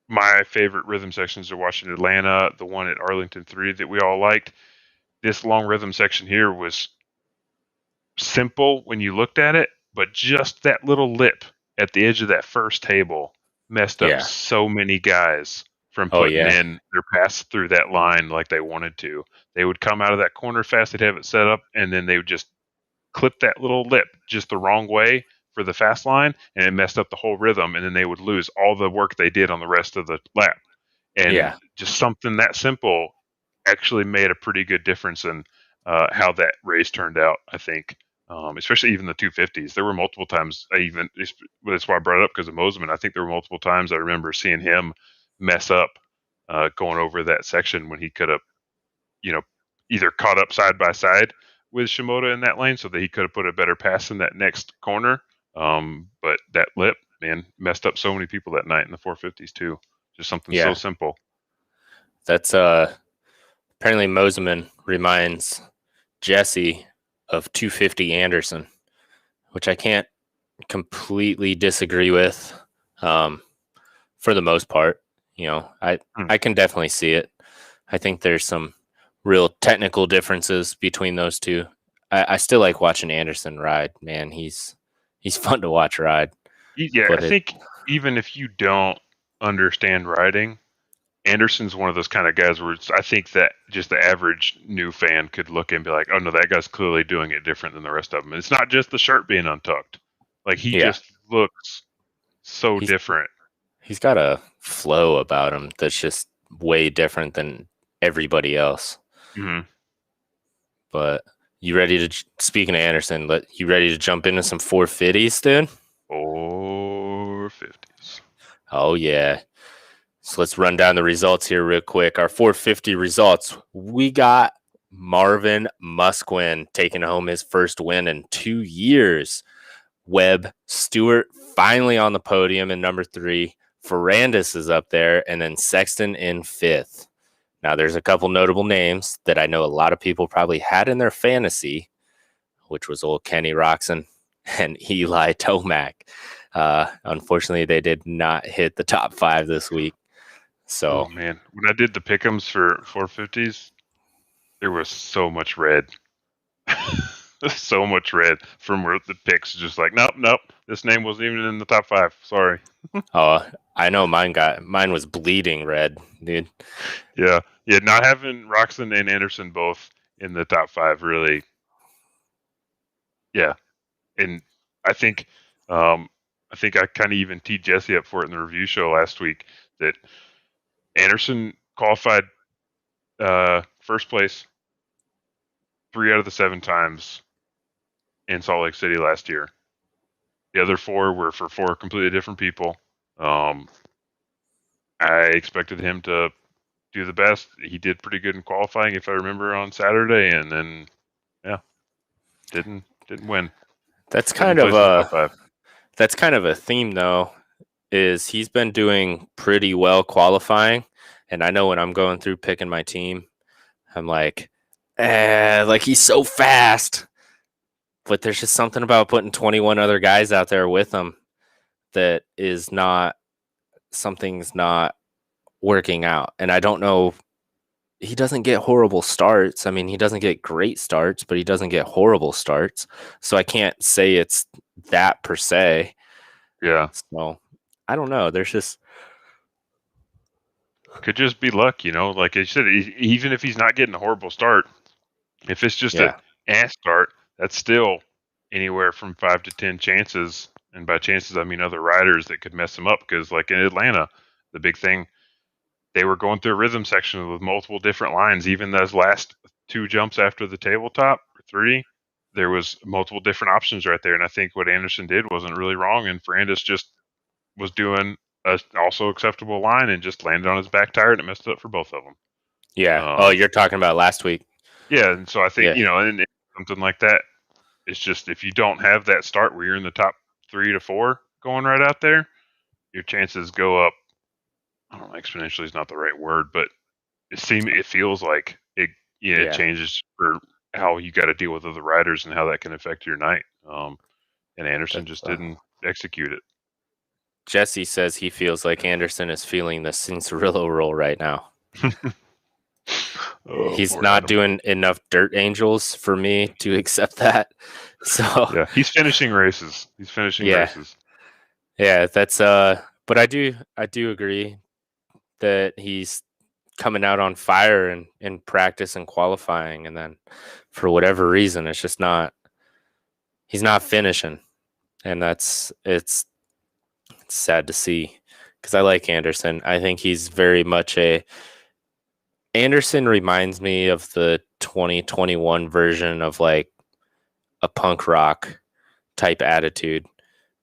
my favorite rhythm sections are watching Atlanta, the one at Arlington 3 that we all liked. This long rhythm section here was simple when you looked at it, but just that little lip at the edge of that first table messed up Yeah. so many guys from Oh putting yeah. in their pass through that line like they wanted to. They would come out of that corner fast, they'd have it set up, and then they would just clip that little lip just the wrong way for the fast line, and it messed up the whole rhythm, and then they would lose all the work they did on the rest of the lap. And Yeah. just something that simple actually made a pretty good difference in how that race turned out, I think. Especially even the 250s. There were multiple times that's why I brought it up because of Mosiman. I think there were multiple times I remember seeing him mess up going over that section when he could have, you know, either caught up side by side with Shimoda in that lane so that he could have put a better pass in that next corner. But that lip, man, messed up so many people that night in the 450s too. Just something so Yeah. simple. That's apparently Moseman reminds Jesse of 250 Anderson, which I can't completely disagree with. Um, for the most part, I Hmm. I can definitely see it. I think there's some real technical differences between those two. I still like watching Anderson ride. Man, he's fun to watch ride. Yeah, I But it, think even if you don't understand riding, Anderson's one of those kind of guys where I think that just the average new fan could look and be like, "Oh no, that guy's clearly doing it different than the rest of them." And it's not just the shirt being untucked; like he yeah, just looks so he's different. he's got a flow about him that's just way different than everybody else. Mm-hmm. But you ready to speaking of Anderson? You ready to jump into some 450s, dude? Or 50s. Oh yeah. So let's run down the results here real quick. Our 450 results. We got Marvin Musquin taking home his first win in 2 years. Webb Stewart finally on the podium in number 3. Ferrandis is up there, and then Sexton in 5th. Now, there's a couple notable names that I know a lot of people probably had in their fantasy, which was old Kenny Roxon and Eli Tomac. Unfortunately, they did not hit the top 5 this week. Oh So, man, when I did the pick'ems for 450s, there was so much red. So much red from where the picks just like nope, nope. This name wasn't even in the top 5. Sorry. I know mine was bleeding red, dude. Yeah, yeah. Not having Roxon and Anderson both in the top 5 really, yeah. And I think, um, I kind of even teed Jesse up for it in the review show last week that Anderson qualified first place 3 out of the 7 times in Salt Lake City last year. The other 4 were for 4 completely different people. Um, I expected him to do the best. He did pretty good in qualifying, if I remember, on Saturday, and then yeah, didn't win. That's Didn't kind of place in the top a 5. that's kind of a theme though, is he's been doing pretty well qualifying. And I know when I'm going through picking my team, I'm like he's so fast. But there's just something about putting 21 other guys out there with him that is not something's not working out. And I don't know, he doesn't get horrible starts. I mean, he doesn't get great starts, but he doesn't get horrible starts. So I can't say it's that per se. Yeah, So I don't know. There's just could just be luck, Like I said, even if he's not getting a horrible start, if it's just a yeah. ass start, that's still anywhere from 5 to 10 chances. And by chances, I mean other riders that could mess him up. Because like in Atlanta, the big thing, they were going through a rhythm section with multiple different lines. Even those last 2 jumps after the tabletop, or 3, there was multiple different options right there. And I think what Anderson did wasn't really wrong, and Ferrandis just was doing a also acceptable line and just landed on his back tire, and it messed it up for both of them. Yeah. Oh, you're talking about last week. Yeah, and so I think, Yeah. and something like that, it's just if you don't have that start where you're in the top 3 to 4 going right out there, your chances go up. I don't know, exponentially is not the right word, but it feels like it Yeah. changes for how you got to deal with other riders and how that can affect your night. And Anderson That's just didn't execute it. Jesse says he feels like Anderson is feeling the Cincerillo roll right now. Oh, He's poor not Adam. doing enough dirt angels for me to accept that. So Yeah, he's finishing races. He's finishing yeah, races. yeah, that's but I do agree that he's coming out on fire in practice and qualifying, and then for whatever reason it's just not he's not finishing, and it's sad to see because I like Anderson. I think he's very much a Anderson reminds me of the 2021 version of like a punk rock type attitude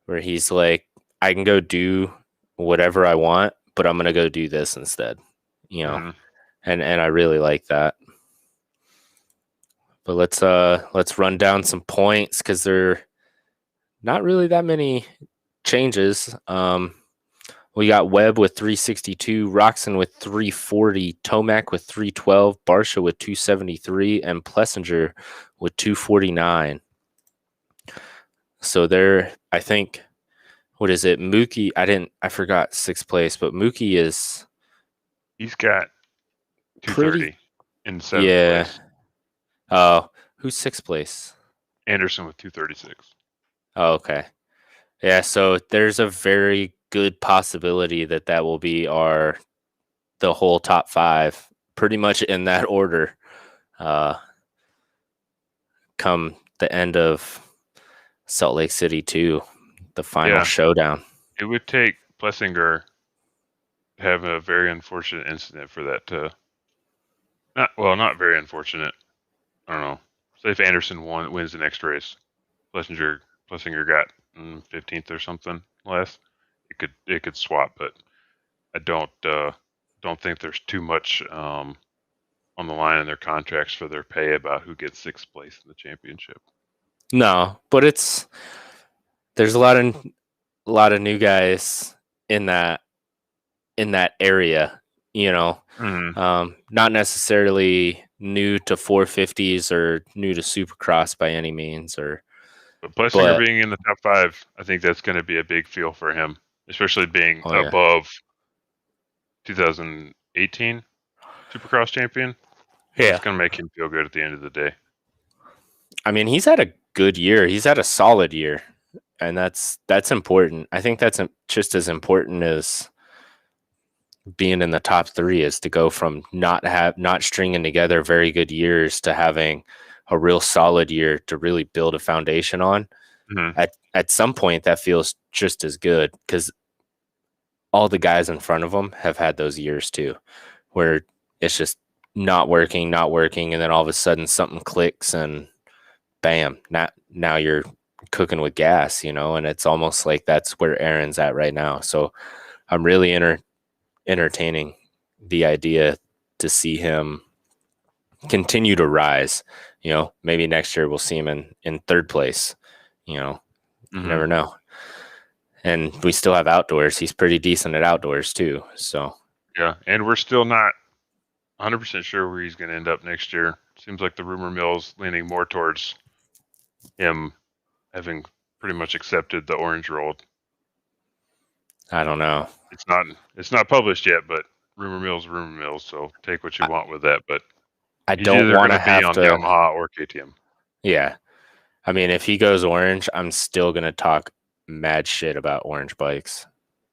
where he's like, I can go do whatever I want, but I'm gonna go do this instead, you know. Mm-hmm. And I really like that. But let's run down some points because there are not really that many changes. We got Webb with 362, Roxon with 340, Tomac with 312, Barsha with 273, and Plessinger with 249. So there, I think, what is it? Mookie, I forgot sixth place, but Mookie is He's got pretty, 230 in seventh yeah. place. Oh, who's sixth place? Anderson with 236. Oh, okay. Yeah, so there's a very good possibility that that will be the whole top five, pretty much in that order. Uh, come the end of Salt Lake City 2, the final Yeah, showdown. it would take Plessinger to have a very unfortunate incident for that to not very unfortunate. I don't know. Say if Anderson wins the next race, Plessinger got 15th or something less. It could swap, but I don't think there's too much on the line in their contracts for their pay about who gets sixth place in the championship. No, but there's a lot of new guys in that area, you know. Mm-hmm. Not necessarily new to 450s or new to Supercross by any means, But Plessinger but being in the top 5, I think that's going to be a big feel for him, especially being oh yeah, above 2018 Supercross champion. That's yeah. going to make him feel good at the end of the day. I mean, he's had a good year. He's had a solid year, and that's important. I think that's just as important as being in the top three is to go from not stringing together very good years to having a real solid year to really build a foundation on. Mm-hmm. At some point, that feels just as good because all the guys in front of them have had those years too, where it's just not working, and then all of a sudden something clicks and bam, now you're cooking with gas, and it's almost like that's where Aaron's at right now. So I'm really entertaining the idea to see him continue to rise. Maybe next year we'll see him in third place. You Mm-hmm. never know. And we still have outdoors. He's pretty decent at outdoors too. So Yeah, and we're still not 100% sure where he's going to end up next year. Seems like the rumor mill's leaning more towards him having pretty much accepted the orange roll. I don't know. It's not published yet, but rumor mills. So take what you I, want with that. But I he's don't either want going to to be have on to. Yamaha or KTM. Yeah. I mean, if he goes orange, I'm still going to talk mad shit about orange bikes,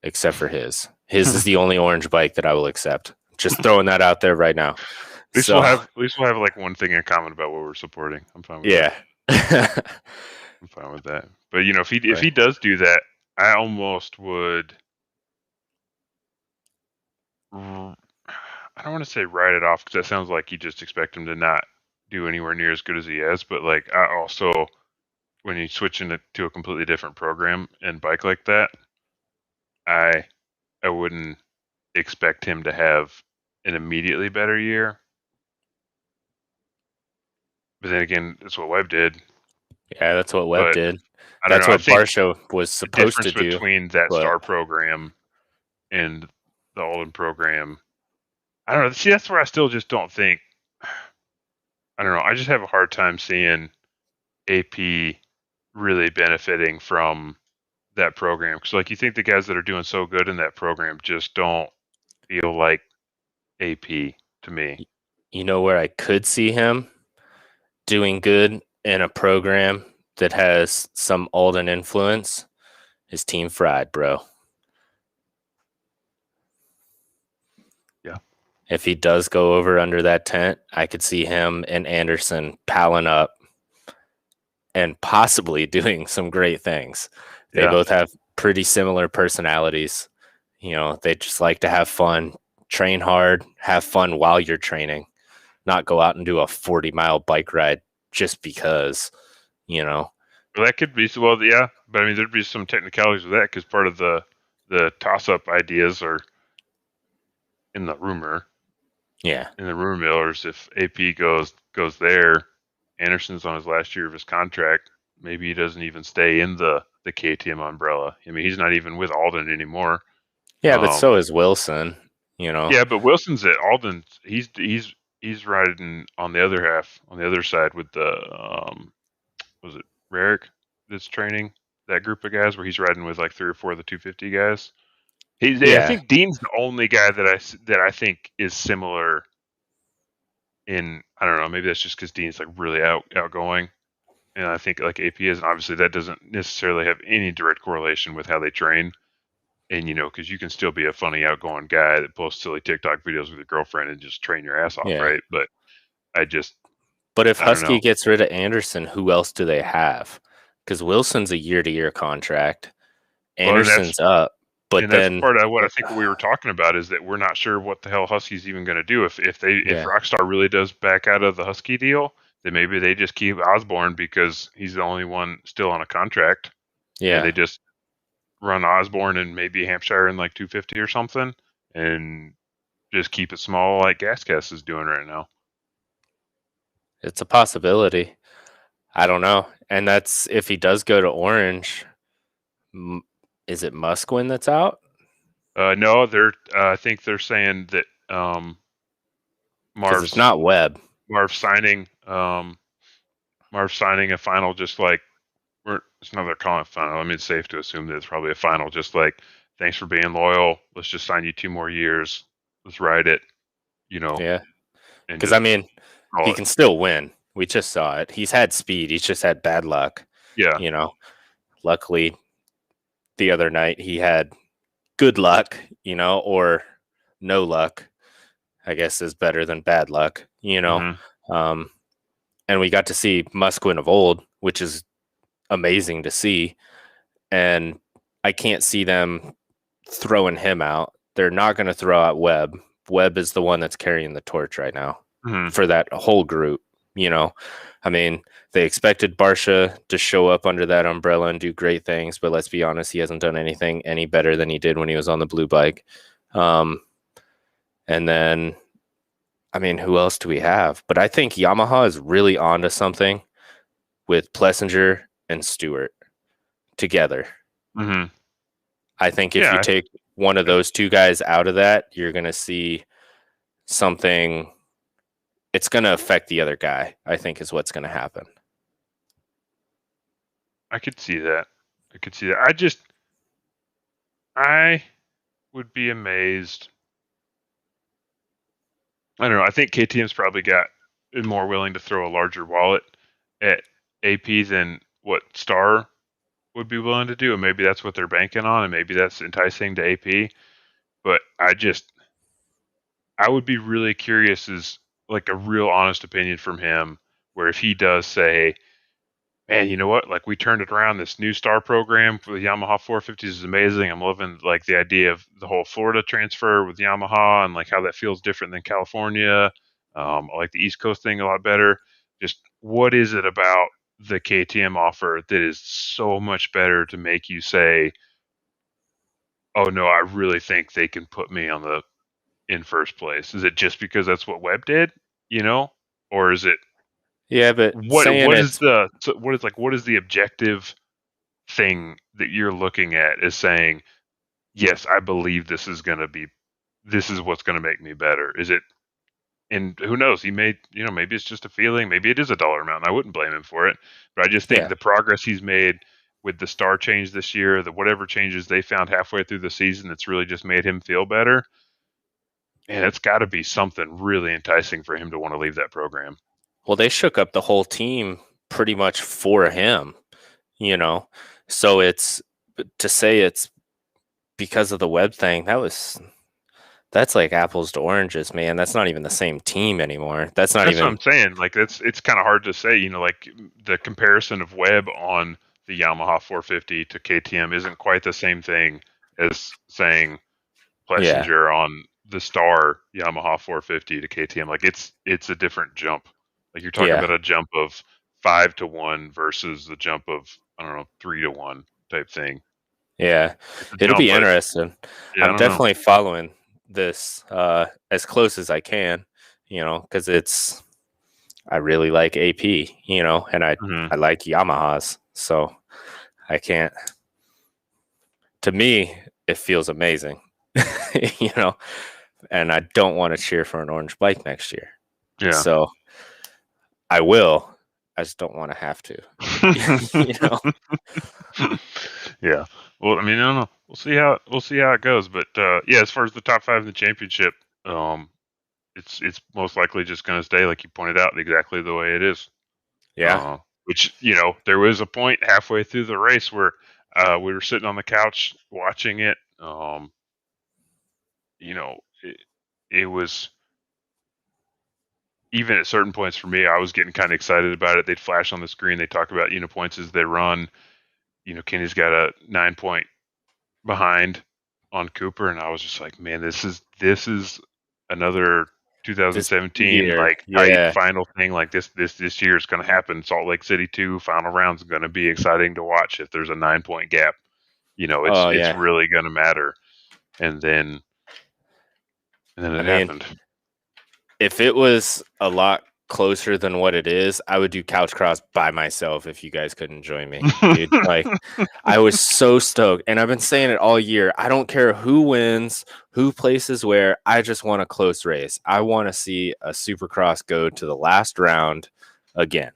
except for his. His is the only orange bike that I will accept. Just throwing that out there right now. So, At least we'll have like one thing in common about what we're supporting. I'm fine with yeah. that. I'm fine with that. But if he Right. does do that, I almost would. I don't want to say write it off because that sounds like you just expect him to not do anywhere near as good as he has. But like I also, when you switch into a completely different program and bike like that, I wouldn't expect him to have an immediately better year. But then again, that's what Webb did. Yeah, that's what Webb But did. I don't That's know. I what think Barsha was the supposed to difference do. between that But star program and the Alden program, I don't know. See, that's where I still just don't think. I don't know. I just have a hard time seeing AP really benefiting from that program because, like, you think the guys that are doing so good in that program just don't feel like AP to me. you know where I could see him doing good in a program that has some Alden influence? His Team Fried, bro. Yeah. If he does go over under that tent, I could see him and Anderson palling up and possibly doing some great things. They Yeah. both have pretty similar personalities. You know, they just like to have fun, train hard, have fun while you're training, not go out and do a 40-mile bike ride just because, you know. Well, that could be well, yeah. But I mean, there'd be some technicalities with that because part of the toss-up ideas are in the rumor. Yeah. In the rumor millers, if AP goes there, Anderson's on his last year of his contract. Maybe he doesn't even stay in the KTM umbrella. I mean, he's not even with Alden anymore. Yeah, but Um, so is Wilson, you know. yeah, but Wilson's at Alden. He's riding on the other half, on the other side with the was it Rarick that's training that group of guys where he's riding with like 3 or 4 of the 250 guys. I Yeah. think Dean's the only guy that I think is similar in. I don't know. Maybe that's just because Dean's like really outgoing, and I think like AP is. And obviously, that doesn't necessarily have any direct correlation with how they train. And because you can still be a funny, outgoing guy that posts silly TikTok videos with your girlfriend and just train your ass off, Yeah. right? But I just, But if I don't Husky know. gets rid of Anderson, who else do they have? Because Wilson's a year-to-year contract. Well, and that's Anderson's up, but and that's then part of what I think what we were talking about is that we're not sure what the hell Husky's even going to do. If yeah, Rockstar really does back out of the Husky deal, then maybe they just keep Osborne because he's the only one still on a contract, and yeah, they just run Osborne and maybe Hampshire in like 250 or something, and just keep it small like Gascast is doing right now. it's a possibility. I don't know, and that's if he does go to Orange. Is it Musquin that's out? No, they're. I think they're saying that Because it's Marv's not Webb. Marv's signing Marv's signing a final just like it's not they're calling it final. I mean, it's safe to assume that it's probably a final. Just like thanks for being loyal. Let's just sign you 2 more years. Let's ride it. You know, Yeah, and because I just mean, he call it. can still win. We just saw it. He's had speed. He's just had bad luck. Yeah. You know, luckily the other night he had good luck. You know, or no luck. I guess is better than bad luck. You know, Mm-hmm. um, and we got to see Musquin of old, which is amazing to see. And I can't see them throwing him out. They're not going to throw out Webb. Webb is the one that's carrying the torch right now Mm-hmm. for that whole group. You know, I mean, they expected Barsha to show up under that umbrella and do great things, but let's be honest, he hasn't done anything any better than he did when he was on the blue bike. Um, and then, I mean, who else do we have? But I think Yamaha is really onto something with Plessinger and Stewart together. Mm-hmm. I think if you Yeah. take one of I, those two guys out of that, you're going to see something. It's going to affect the other guy, I think, is what's going to happen. I could see that. I could see that. I would be amazed. I don't know. I think KTM's probably got more willing to throw a larger wallet at AP than what Star would be willing to do, and maybe that's what they're banking on, and maybe that's enticing to AP. But I would be really curious as like a real honest opinion from him, where if he does say, "Man, you know what? Like we turned it around. This new Star program for the Yamaha 450s is amazing. I'm loving like the idea of the whole Florida transfer with Yamaha and like how that feels different than California. I like the East Coast thing a lot better. Just what is it about the KTM offer that is so much better to make you say, oh no, I really think they can put me on the in first place. Is it just because that's what Webb did, or is it Yeah, but what saying what is it's the so what is the objective thing that you're looking at as saying, yes, I believe this is what's going to make me better? Is it, and who knows, he may, maybe it's just a feeling, maybe it is a dollar amount, and I wouldn't blame him for it, but I just think yeah. the progress he's made with the star change this year, the whatever changes they found halfway through the season, that's really just made him feel better. And it's got to be something really enticing for him to want to leave that program. Well, they shook up the whole team pretty much for him, you know. So it's to say it's because of the Webb thing. That's like apples to oranges, man. That's not even the same team anymore. That's not That's what even I'm saying. Like it's kind of hard to say. Like the comparison of Webb on the Yamaha 450 to KTM isn't quite the same thing as saying yeah, Plessinger on the Star Yamaha 450 to KTM. Like it's a different jump. Like you're talking yeah, about a jump of 5-1 versus the jump of, I don't know, 3-1 type thing. yeah. It's a It'll jump, be but interesting. yeah, I I'm don't know. definitely following this as close as I can, because I really like AP, and I Hmm. I like Yamahas, so I can't. To me, it feels amazing, you know, and I don't want to cheer for an orange bike next year. Yeah. So I will. I just don't want to have to, you know. Yeah. Well, I mean, I don't know. We'll see how it goes. But yeah, as far as the top five in the championship, um, it's most likely just going to stay, like you pointed out, exactly the way it is. Yeah, Which there was a point halfway through the race where we were sitting on the couch watching it. It was, even at certain points for me, I was getting kind of excited about it. They'd flash on the screen. They talk about points as they run. Kenny's got a 9 point behind on Cooper, and I was just like, man, this is another this 2017 year, like tight yeah. final thing. Like this year is going to happen. Salt Lake City 2 final round is going to be exciting to watch. If there's a 9 point gap, it's Oh it's yeah. really going to matter. And then I it mean, happened. if it was a lot closer than what it is, I would do couch cross by myself if you guys couldn't join me, dude. Like, I was so stoked, and I've been saying it all year. I don't care who wins, who places where. I just want a close race. I want to see a Supercross go to the last round again,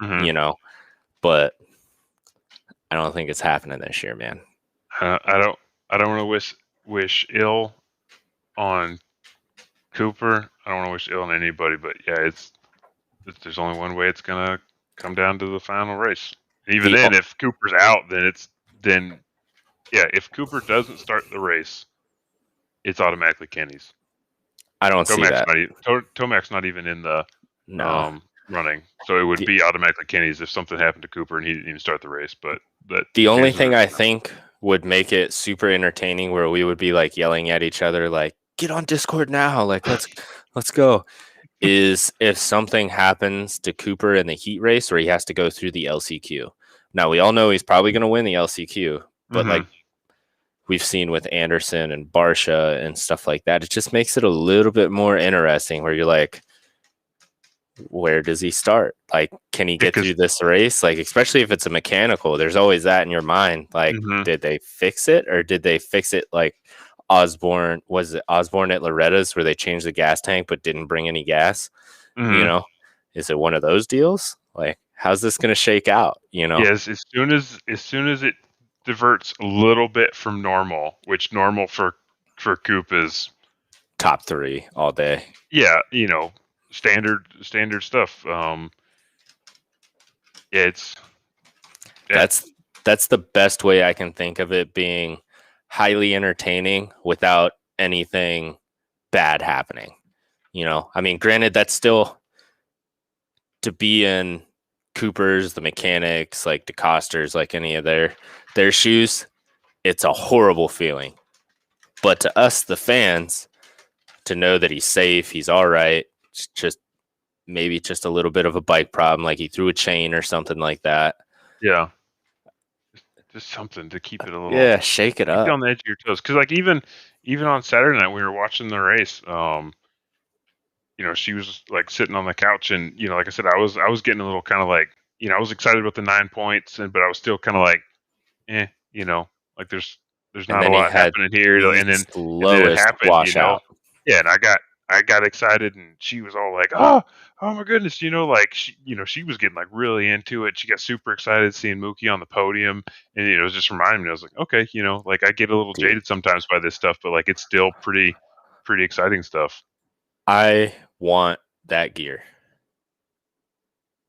Hmm. you know. But I don't think it's happening this year, man. I don't want to wish ill on Cooper. I don't want to wish ill on anybody, but yeah, there's only one way it's gonna come down to the final race. Even The then, if Cooper's out, then yeah, if Cooper doesn't start the race, it's automatically Kenny's. I don't see Tomac's that. not even in the No. running, so it would The be automatically Kenny's if something happened to Cooper and he didn't even start the race. But the the only chances thing are I no. think would make it super entertaining where we would be like yelling at each other like get on Discord now, like let's go, is if something happens to Cooper in the heat race where he has to go through the LCQ. Now we all know he's probably going to win the LCQ, but Hmm. like we've seen with Anderson and Barsha and stuff like that, it just makes it a little bit more interesting where you're like, where does he start? Like, can he get Because through this race? Like, especially if it's a mechanical, there's always that in your mind. Like, hmm did they fix it or did they fix it like Osborne? Was it Osborne at Loretta's where they changed the gas tank but didn't bring any gas? You hmm know, is it one of those deals? Like, how's this going to shake out? yes, as soon as it diverts a little bit from normal, which normal for Coop is, Top three all day. yeah, standard stuff. Yeah, yeah. That's that's the best way I can think of it being highly entertaining without anything bad happening. I mean, granted, that's still to be in Cooper's, the mechanics, like DeCoster's, like any of their shoes. It's a horrible feeling. But to us, the fans, to know that he's safe, he's all right, just maybe just a little bit of a bike problem, like he threw a chain or something like that. Yeah. just something to keep it a little, Yeah, shake it keep you up. on the edge of your toes. Because like even on Saturday night we were watching the race. She was like sitting on the couch, and like I said, I was getting a little kind of like, I was excited about the 9 points, but I was still kind of like, eh, like there's And not a then he lot had happening here, and the then it slowest happened, washout. yeah, and I got excited, and she was all like, oh my goodness, like she was getting like really into it. She got super excited seeing Mookie on the podium, and it was just reminding me. I was like, okay, like I get a little Dude, jaded sometimes by this stuff, but like it's still pretty exciting stuff. I want that gear.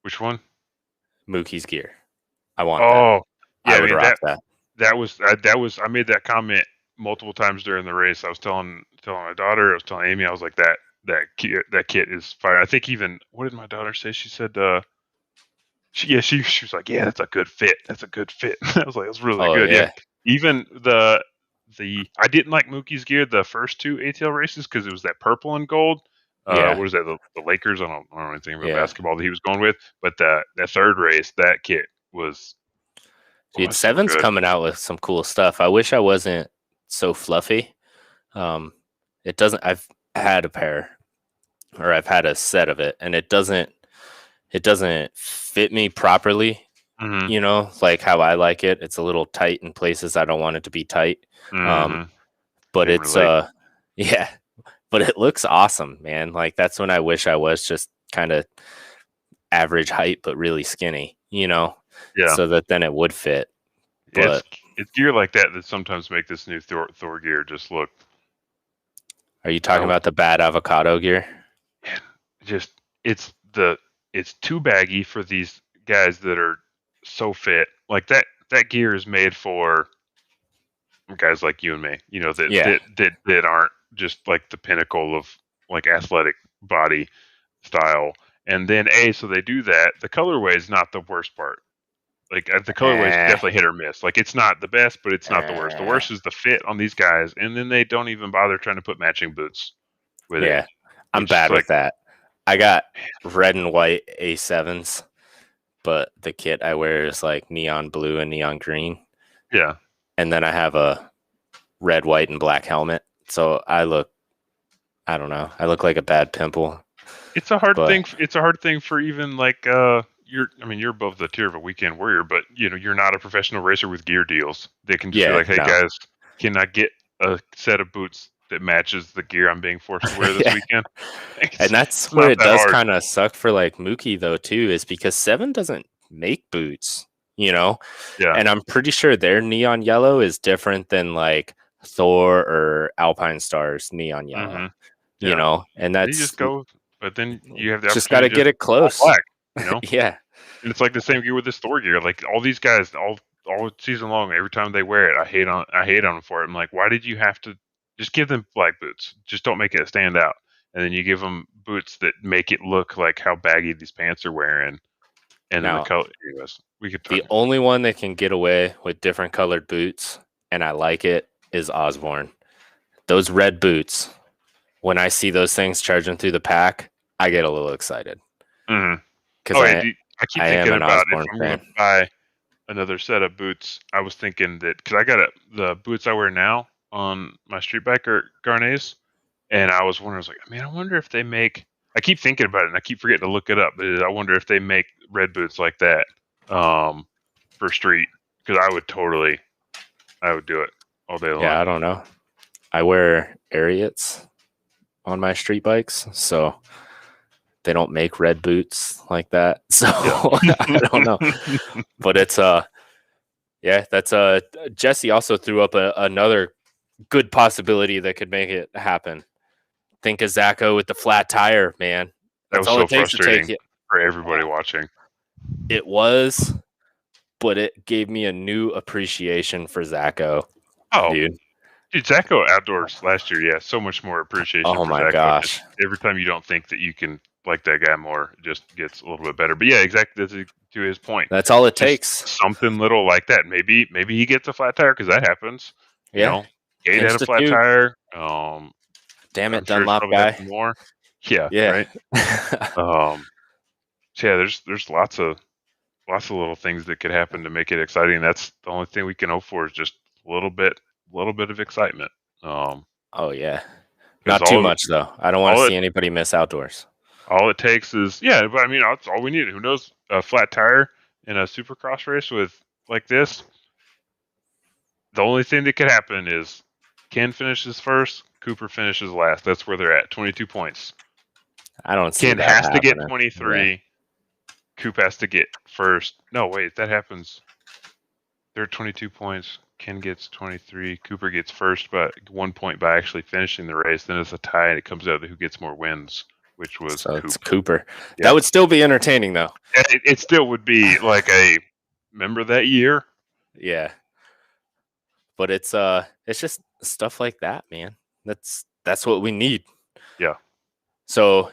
Which one? Mookie's gear. I want that. Oh, I yeah. I would mean rock that. that was I made that comment multiple times during the race. I was telling my daughter, I was telling Amy, I was like that kit is fire. I think even what did my daughter say? She said she was like, yeah, that's a good fit. That's a good fit. I was like, that's really Oh good. Yeah. yeah. Even the I didn't like Mookie's gear the first two ATL races because it was that purple and gold. Yeah. What is that? The Lakers? I don't know anything about Yeah. basketball that he was going with, but that third race, that kit was Dude, so Seven's good. coming out with some cool stuff. I wish I wasn't so fluffy. Um, it doesn't. I've had a pair, or I've had a set of it, and it doesn't. It doesn't fit me properly. Hmm. Like how I like it. It's a little tight in places I don't want it to be tight. Um, Hmm. but Can it's relate. yeah. But it looks awesome, man. Like that's when I wish I was just kind of average height, but really skinny. Yeah, So that then it would fit. it's But it's gear like that sometimes make this new Thor gear just look are you talking so about the bad avocado gear? man, just it's the it's too baggy for these guys that are so fit. Like that gear is made for guys like you and me, that Yeah. that that, that aren't just like the pinnacle of like athletic body style. And then so they do that. The colorway is not the worst part. Like the colorway is Eh, definitely hit or miss. Like it's not the best, but it's not the worst. The eh. worst is the fit on these guys, and then they don't even bother trying to put matching boots with it, Yeah. I'm which is bad like, with that. I got red and white A7s, but the kit I wear is like neon blue and neon green. yeah, And then I have a red, white, and black helmet. So I don't know, I look like a bad pimple. it's a hard But thing. It's a hard thing for even like you're above the tier of a weekend warrior, but you're not a professional racer with gear deals. They can just be yeah, like, hey no. guys, can I get a set of boots that matches the gear I'm being forced to wear this Yeah. weekend? And It's that's it's where not it that does hard. kind of suck for like Mookie though too, is because Seven doesn't make boots, you know? Yeah. And I'm pretty sure their neon yellow is different than like Thor or Alpine Stars neon Hmm. yellow, Yeah. And You just that's go, but then you have the just got to opportunity to get just it all close. black. You know. Yeah. And it's like the same gear with this Thor gear. Like all these guys, all season long, every time they wear it, I hate on them for it. I'm like, why did you have to just give them black boots? Just don't make it stand out. And then you give them boots that make it look like how baggy these pants are wearing. And then the Now, color. Anyways, we could talk. the only one that can get away with different colored boots, and I like it, is Osborne. Those red boots, when I see those things charging through the pack, I get a little excited Hmm. because Oh yeah, I dude, I keep I am thinking an about if Osborne I'm gonna fan. buy another set of boots. I was thinking that because the boots I wear now on my street bike are Garnets, and I was wondering, I was like, man, I wonder if they make. I keep thinking about it, and I keep forgetting to look it up. But I wonder if they make red boots like that um, for street, because I would do it all day long. Yeah, I don't know. I wear Ariats on my street bikes, so they don't make red boots like that. So Yeah. I don't know, but it's yeah, that's Jesse also threw up another good possibility that could make it happen. Think of Zacho with the flat tire, man. That That's was all so it takes to take frustrating it. for everybody Oh, watching. it was, but it gave me a new appreciation for Zacho, Oh, dude. dude, Zacho outdoors last year, yeah, so much more appreciation Oh for my Zacho. Just gosh. every time you don't think that you can like that guy more, it just gets a little bit better. But yeah, exactly to his point. That's all it Just takes. something little like that. Maybe he gets a flat tire because that happens. You Yeah. know, Gate had Pinch a the flat tube. tire. Damn I'm it, sure it's Dunlop probably had guy. some more. Yeah, Yeah. right. So yeah, there's lots of lots of little things that could happen to make it exciting. That's the only thing we can hope for is just a little bit of excitement. Um, Oh yeah. because Not too much though. I don't want to all see anybody miss outdoors. all it takes is but I mean that's all we need. Who knows? A flat tire in a Supercross race with like this. The only thing that could happen is Ken finishes first, Cooper finishes last. That's where they're at, 22 points. I don't see Ken that has to get happening. Yeah. 23. Coop has to get first. No, wait, that happens. They're at 22 points. Ken gets 23. Cooper gets first, but 1 point by actually finishing the race. Then it's a tie, and it comes out to who gets more wins, which was So it's Coop. Cooper. That Yeah, would still be entertaining though. it still would be like a remember that year. Yeah. But it's just stuff like that, man. That's what we need. Yeah, So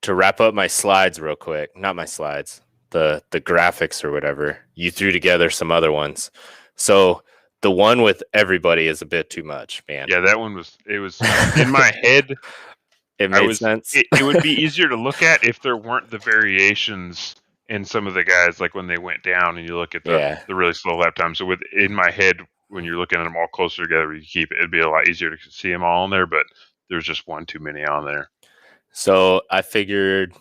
to wrap up my slides real quick, not my slides, the graphics or whatever, you threw together some other ones. So the one with everybody is a bit too much, man. yeah, that one was. It was in my head. It I made was. sense. It would be easier to look at if there weren't the variations in some of the guys, like when they went down, and you look at Yeah. the really slow lap time. So with in my head, when you're looking at them all closer together, you keep it. It'd be a lot easier to see them all on there, but there's just one too many on there. So I figured,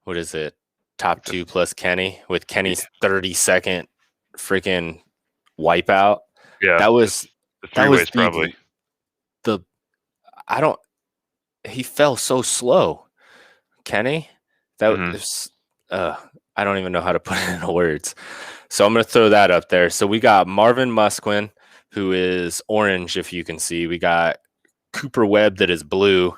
what is it? Top It's a, two plus Kenny with Kenny's yeah, 30-second freaking wipeout. yeah, That was the three that was ways probably. the I don't he fell so slow. Kenny? That Hmm. was I don't even know how to put it into words. So I'm gonna throw that up there. So we got Marvin Musquin, who is orange, if you can see. We got Cooper Webb that is blue,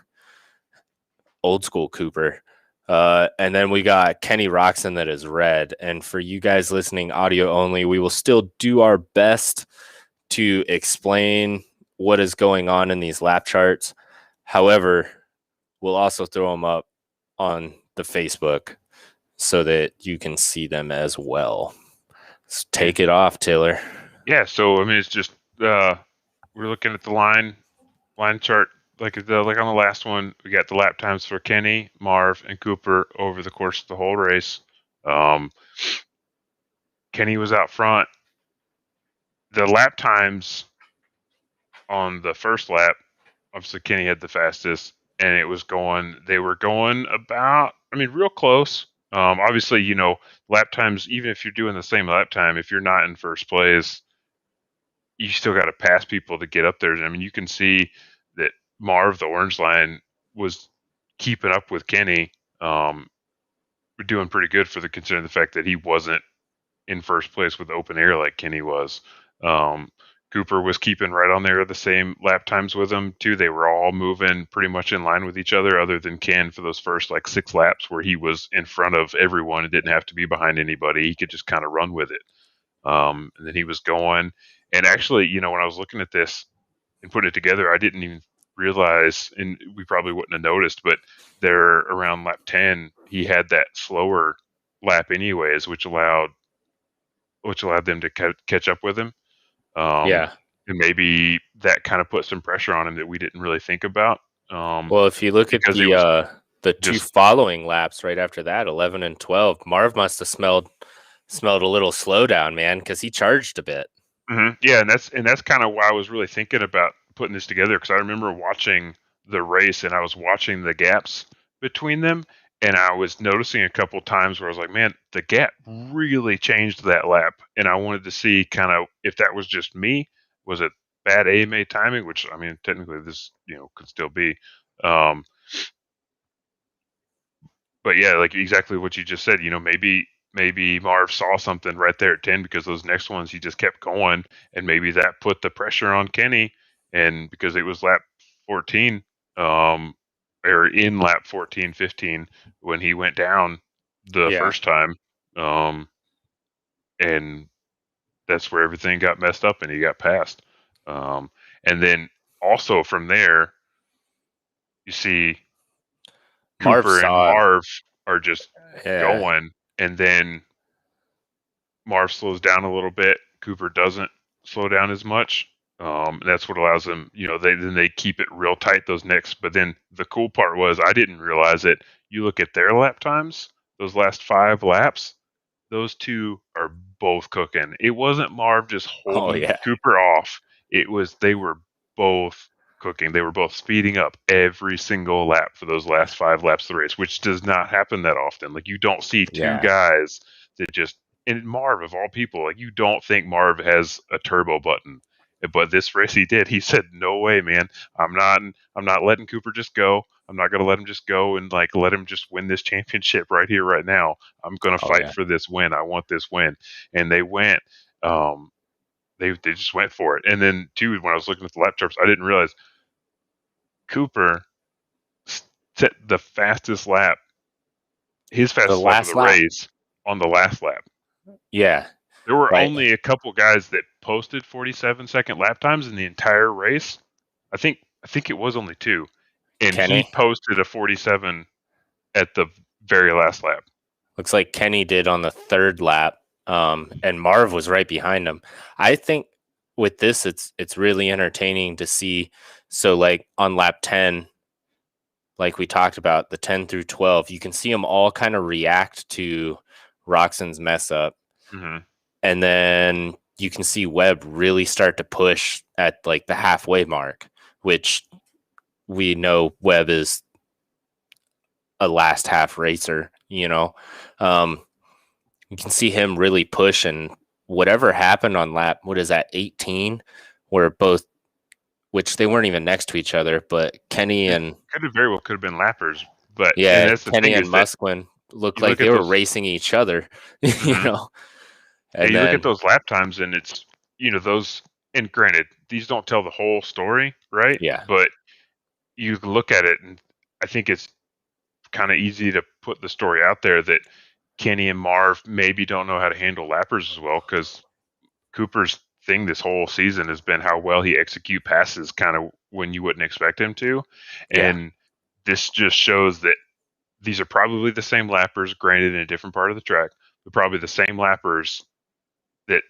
old school Cooper. And then we got Kenny Roxon that is red. And for you guys listening audio only, we will still do our best to explain what is going on in these lap charts. However, we'll also throw them up on the Facebook so that you can see them as well. So take it off, Taylor. Yeah, so I mean, it's just we're looking at the line chart like on the last one. We got the lap times for Kenny, Marv, and Cooper over the course of the whole race. Um, Kenny was out front. The lap times on the first lap, obviously Kenny had the fastest, and it was going. They were going about, I mean, real close. Obviously, lap times. Even if you're doing the same lap time, if you're not in first place, you still got to pass people to get up there. I mean, you can see that Marv, the orange line, was keeping up with Kenny. Doing pretty good for the considering the fact that he wasn't in first place with open air like Kenny was. Um, Cooper was keeping right on there the same lap times with him too. They were all moving pretty much in line with each other, other than Ken for those first like 6 laps where he was in front of everyone and didn't have to be behind anybody. He could just kind of run with it. And then he was going. And actually, when I was looking at this and putting it together, I didn't even realize, and we probably wouldn't have noticed, but there around lap 10, he had that slower lap anyways, which allowed them to catch up with him. Um, Yeah. and maybe that kind of put some pressure on him that we didn't really think about. Well, if you look at Because it was the two just following laps right after that, 11 and 12, Marv must have smelled a little slowdown, man, because he charged a bit. yeah, and that's kind of why I was really thinking about putting this together because I remember watching the race and I was watching the gaps between them, and I was noticing a couple times where I was like, man, the gap really changed that lap, and I wanted to see kind of if that was just me, was it bad AMA timing, which I mean technically this could still be, um, but yeah, like exactly what you just said. Maybe Marv saw something right there at 10 because those next ones he just kept going, and maybe that put the pressure on Kenny, and because it was lap 14, um, or in lap 14, 15 when he went down the Yeah. first time, um, and that's where everything got messed up and he got passed. And then also from there, you see Marv Cooper and saw it. Marv are just Yeah. going, and then Marv slows down a little bit. Cooper doesn't slow down as much. And that's what allows them, they keep it real tight those next. But then the cool part was I didn't realize it. You look at their lap times, those last 5 laps, those two are both cooking. It wasn't Marv just Oh holding yeah. Cooper off. It was they were both cooking. They were both speeding up every single lap for those last 5 laps of the race, which does not happen that often. Like you don't see two Yeah. guys that just and Marv of all people, like you don't think Marv has a turbo button. But this race he did. He said, "No way, man. I'm not letting Cooper just go. I'm not going to let him just go and like let him just win this championship right here right now. I'm going to Oh fight yeah. for this win. I want this win." And they went they just went for it. And then too when I was looking at the lap charts, I didn't realize Cooper set the fastest lap, his The fastest lap of last the lap. race on the last lap. Yeah. There were Right. only a couple guys that posted 47-second lap times in the entire race. I think it was only two, and he Kenny. posted a 47 at the very last lap. Looks like Kenny did on the third lap. And Marv was right behind him. I think with this, it's really entertaining to see. So like on lap 10, like we talked about, the 10 through 12, you can see them all kind of react to Roxon's mess up. Mm-hmm. And then you can see Webb really start to push at like the halfway mark, which we know Webb is a last half racer, you know. You can see him really push, and whatever happened on lap, what is that, 18, where both, which they weren't even next to each other, but Kenny It and could have very well could have been lappers, but and yeah, that's the Kenny thing and is that Musquin looked you like look they at were those. racing each other, you Mm-hmm. know. Yeah, And you look at then those lap times, and it's those. And granted, these don't tell the whole story, right? yeah, But you look at it, and I think it's kind of easy to put the story out there that Kenny and Marv maybe don't know how to handle lappers as well because Cooper's thing this whole season has been how well he execute passes kind of when you wouldn't expect him to. yeah, And this just shows that these are probably the same lappers, granted in a different part of the track, but probably the same lappers that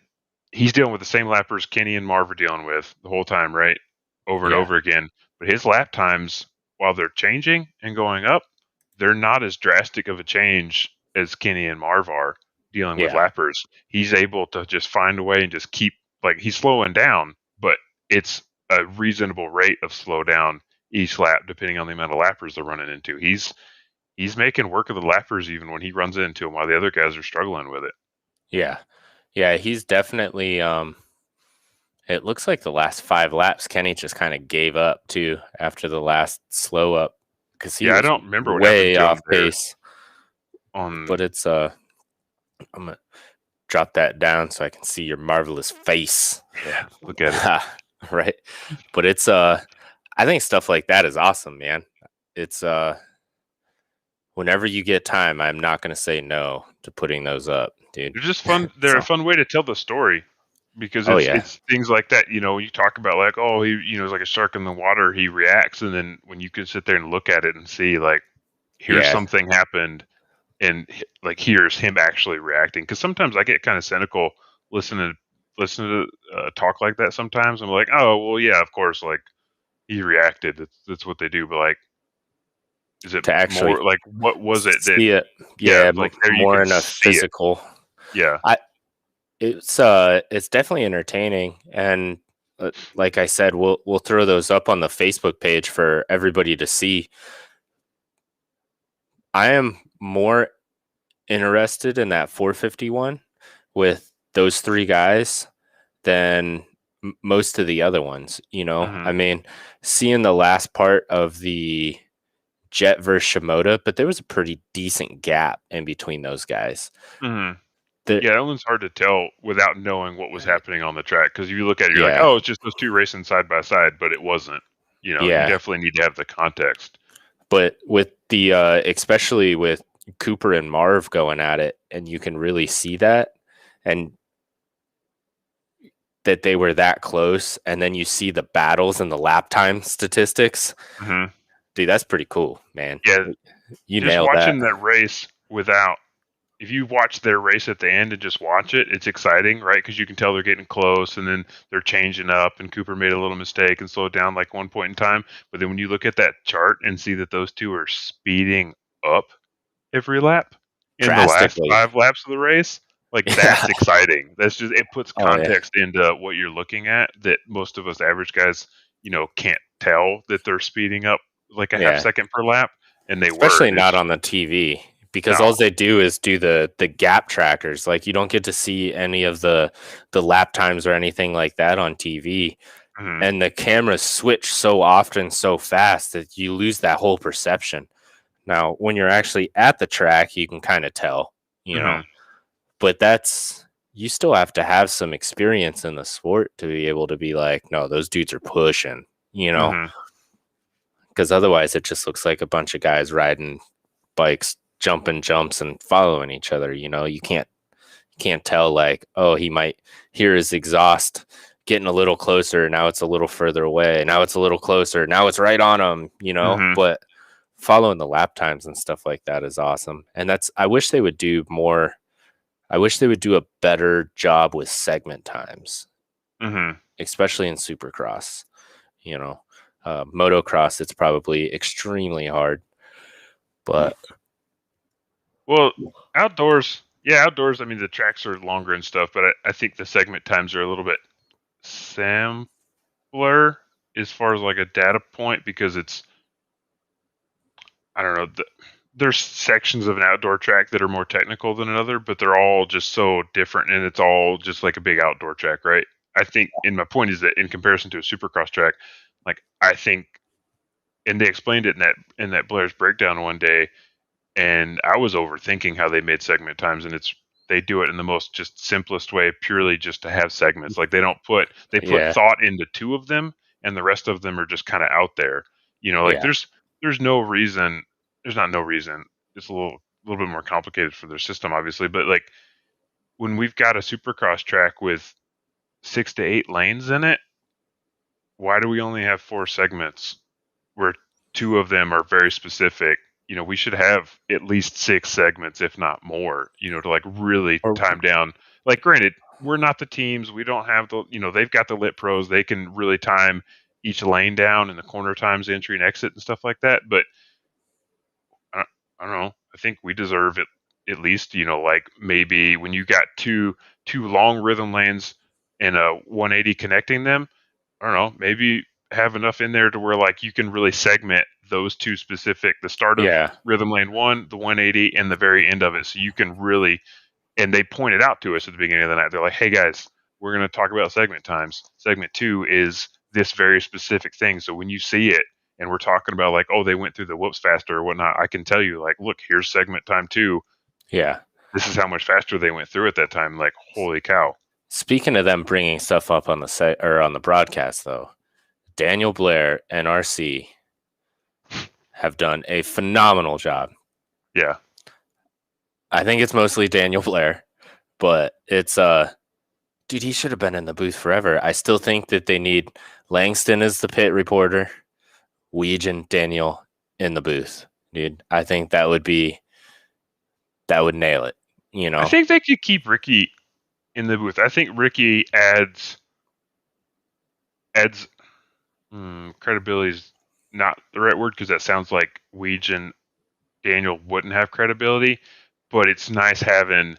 he's dealing with the same lappers Kenny and Marv are dealing with the whole time, right? Over and yeah, over again. But his lap times, while they're changing and going up, they're not as drastic of a change as Kenny and Marv are dealing with yeah, lappers. He's able to just find a way and just keep like he's slowing down, but it's a reasonable rate of slow down each lap depending on the amount of lappers they're running into. He's making work of the lappers even when he runs into them while the other guys are struggling with it. yeah, yeah. He's definitely. It looks like the last 5 laps, Kenny just kind of gave up too after the last slow up because he Yeah, I was don't remember what happened way to him off there pace. on. But it's I'm gonna drop that down so I can see your marvelous face. Yeah, look at it. Right. But it's I think stuff like that is awesome, man. It's whenever you get time, I'm not gonna say no to putting those up, dude. They're just fun. They're a So fun way to tell the story because oh it's yeah. it's things like that. You talk about like, oh, he, it's like a shark in the water. He reacts, and then when you can sit there and look at it and see like, here's Yeah. something happened, and like here's him actually reacting. Because sometimes I get kind of cynical listening to talk like that. Sometimes I'm like, oh, well, yeah, of course, like he reacted. That's what they do. But like, is it To actually more like what was it that? see it, Yeah, yeah, like there you more can in a see it. physical. Yeah. I it's definitely entertaining, and like I said, we'll throw those up on the Facebook page for everybody to see. I am more interested in that 451 with those 3 guys than most of the other ones. Hmm. I mean, seeing the last part of the Jet versus Shimoda, but there was a pretty decent gap in between those guys. Hmm. The, Yeah, that one's hard to tell without knowing what was happening on the track because you look at it, you're like, yeah, oh, it's just those two racing side by side, but it wasn't. You yeah. definitely need to have the context. But with the especially with Cooper and Marv going at it, and you can really see that, and that they were that close, and then you see the battles and the lap time statistics. Hmm. Dude, that's pretty cool, man. Yeah, You just nailed that. watching that race without, if you watch their race at the end and just watch it, it's exciting, right? Because you can tell they're getting close and then they're changing up, and Cooper made a little mistake and slowed down like one point in time. But then when you look at that chart and see that those two are speeding up every lap in the last drastically. 5 laps of the race, like, Yeah. that's exciting. That's just it puts Oh yeah. context into what you're looking at that most of us average guys, can't tell that they're speeding up like a half Yeah. second per lap, and they were, Especially and not it's on the TV because all no. they do is do the gap trackers. Like you don't get to see any of the lap times or anything like that on TV. Mhm, And the cameras switch so often, so fast that you lose that whole perception. Now, when you're actually at the track, you can kind of tell, you know, mhm, but that's you still have to have some experience in the sport to be able to be like, no, those dudes are pushing, mhm, because otherwise it just looks like a bunch of guys riding bikes, jumping jumps and following each other. You can't tell like, oh, he might hear his exhaust getting a little closer. Now it's a little further away. Now it's a little closer. Now it's right on him. mhm, But following the lap times and stuff like that is awesome. And I wish they would do more. I wish they would do a better job with segment times, mhm. especially in Supercross. You know, Motocross, it's probably extremely hard, but Well, outdoors, I mean, the tracks are longer and stuff, but I think the segment times are a little bit simpler as far as, like, a data point because it's I don't know. There's sections of an outdoor track that are more technical than another, but they're all just so different, and it's all just like a big outdoor track, right? I think, and my point is that in comparison to a supercross track, like I think, and they explained it in that Blair's breakdown one day, and I was overthinking how they made segment times, and they do it in the most just simplest way, purely just to have segments. Like they put yeah, thought into two of them, and the rest of them are just kind of out there. Like yeah, there's no reason. There's not no reason. It's a little bit more complicated for their system, obviously, but like when we've got a supercross track with 6 to 8 lanes in it, why do we only have 4 segments where 2 of them are very specific? We should have at least 6 segments, if not more, to like really or time down. Like, granted, we're not the teams. We don't have they've got the lit pros. They can really time each lane down and the corner times, entry and exit and stuff like that. But I don't know. I think we deserve it at least, like maybe when you got two long rhythm lanes and a 180 connecting them, I don't know, maybe have enough in there to where like you can really segment those two specific, the start of yeah, rhythm lane 1, the 180, and the very end of it. So you can really, and they pointed out to us at the beginning of the night, they're like, hey guys, we're going to talk about segment times. Segment 2 is this very specific thing. So when you see it and we're talking about like, oh, they went through the whoops faster or whatnot, I can tell you like, look, here's segment time 2. yeah. This is how much faster they went through at that time. Like, holy cow. Speaking of them bringing stuff up on the set or on the broadcast, though, Daniel Blair and RC have done a phenomenal job. Yeah. I think it's mostly Daniel Blair, but it's dude, he should have been in the booth forever. I still think that they need Langston as the pit reporter, Weege and Daniel in the booth, dude. I think that would nail it, you I know. think they could keep Ricky in the booth. I think Ricky adds credibility is not the right word because that sounds like Weege and Daniel wouldn't have credibility, but it's nice having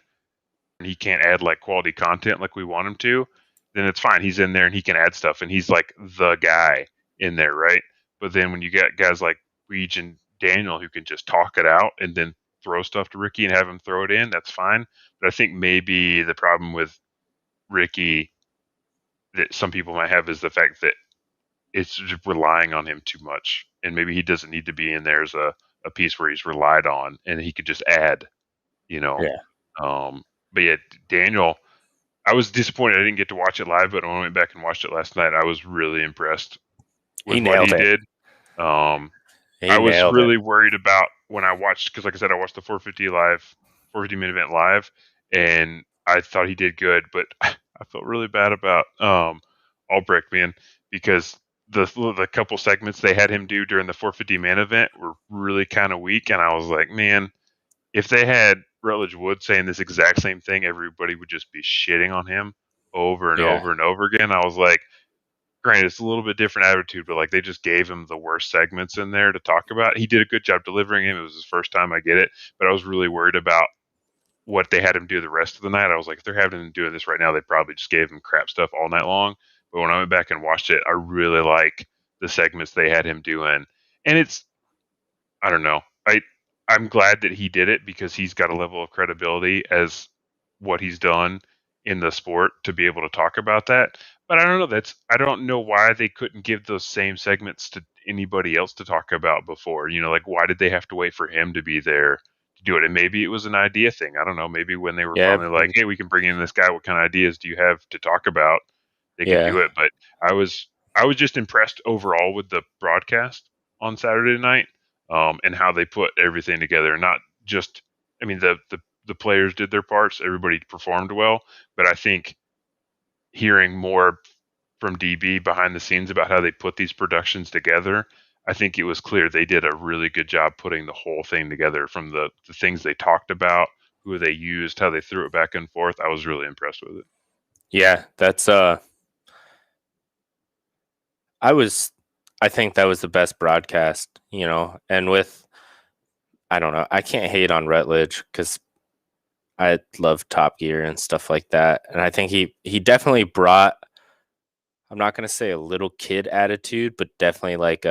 he can't add like quality content like we want him to, then it's fine. He's in there and he can add stuff and he's like the guy in there, right? But then when you get guys like Weege and Daniel who can just talk it out and then throw stuff to Ricky and have him throw it in, that's fine. But I think maybe the problem with Ricky that some people might have is the fact that it's just relying on him too much. And maybe he doesn't need to be in there as a piece where he's relied on and he could just add, you know. Yeah, Um, but yeah, Daniel, I was disappointed I didn't get to watch it live, but when I went back and watched it last night, I was really impressed he with what nailed he it. did. Um, He I was nailed it. really worried about when I watched because, like I said, I watched the 450 live, 450 minute event live, and I thought he did good, but I felt really bad about Albrecht, man, because the couple segments they had him do during the 450 man event were really kind of weak, and I was like, man, if they had Rutledge Wood saying this exact same thing, everybody would just be shitting on him over and Yeah, over and over again. I was like, granted, it's a little bit different attitude, but like they just gave him the worst segments in there to talk about. He did a good job delivering him. It was his first time, I get it, but I was really worried about what they had him do the rest of the night, I was like, if they're having him doing this right now, they probably just gave him crap stuff all night long. But when I went back and watched it, I really like the segments they had him doing, and it's I don't know. I'm glad that he did it because he's got a level of credibility as what he's done in the sport to be able to talk about that. But I don't know. I don't know why they couldn't give those same segments to anybody else to talk about before. Like why did they have to wait for him to be there to do it? And maybe it was an idea thing. I don't know. Maybe when they were Yeah, finally like, hey, we can bring in this guy. What kind of ideas do you have to talk about? They could yeah, do it. But I was I was just impressed overall with the broadcast on Saturday night, and how they put everything together. Not just, I mean, the players did their parts, everybody performed well, but I think hearing more from DB behind the scenes about how they put these productions together, I think it was clear they did a really good job putting the whole thing together from the things they talked about, who they used, how they threw it back and forth. I was really impressed with it. yeah. That's I think that was the best broadcast, and with I don't know, I can't hate on Rutledge because I love Top Gear and stuff like that, and I think he definitely brought. I'm not gonna say a little kid attitude, but definitely like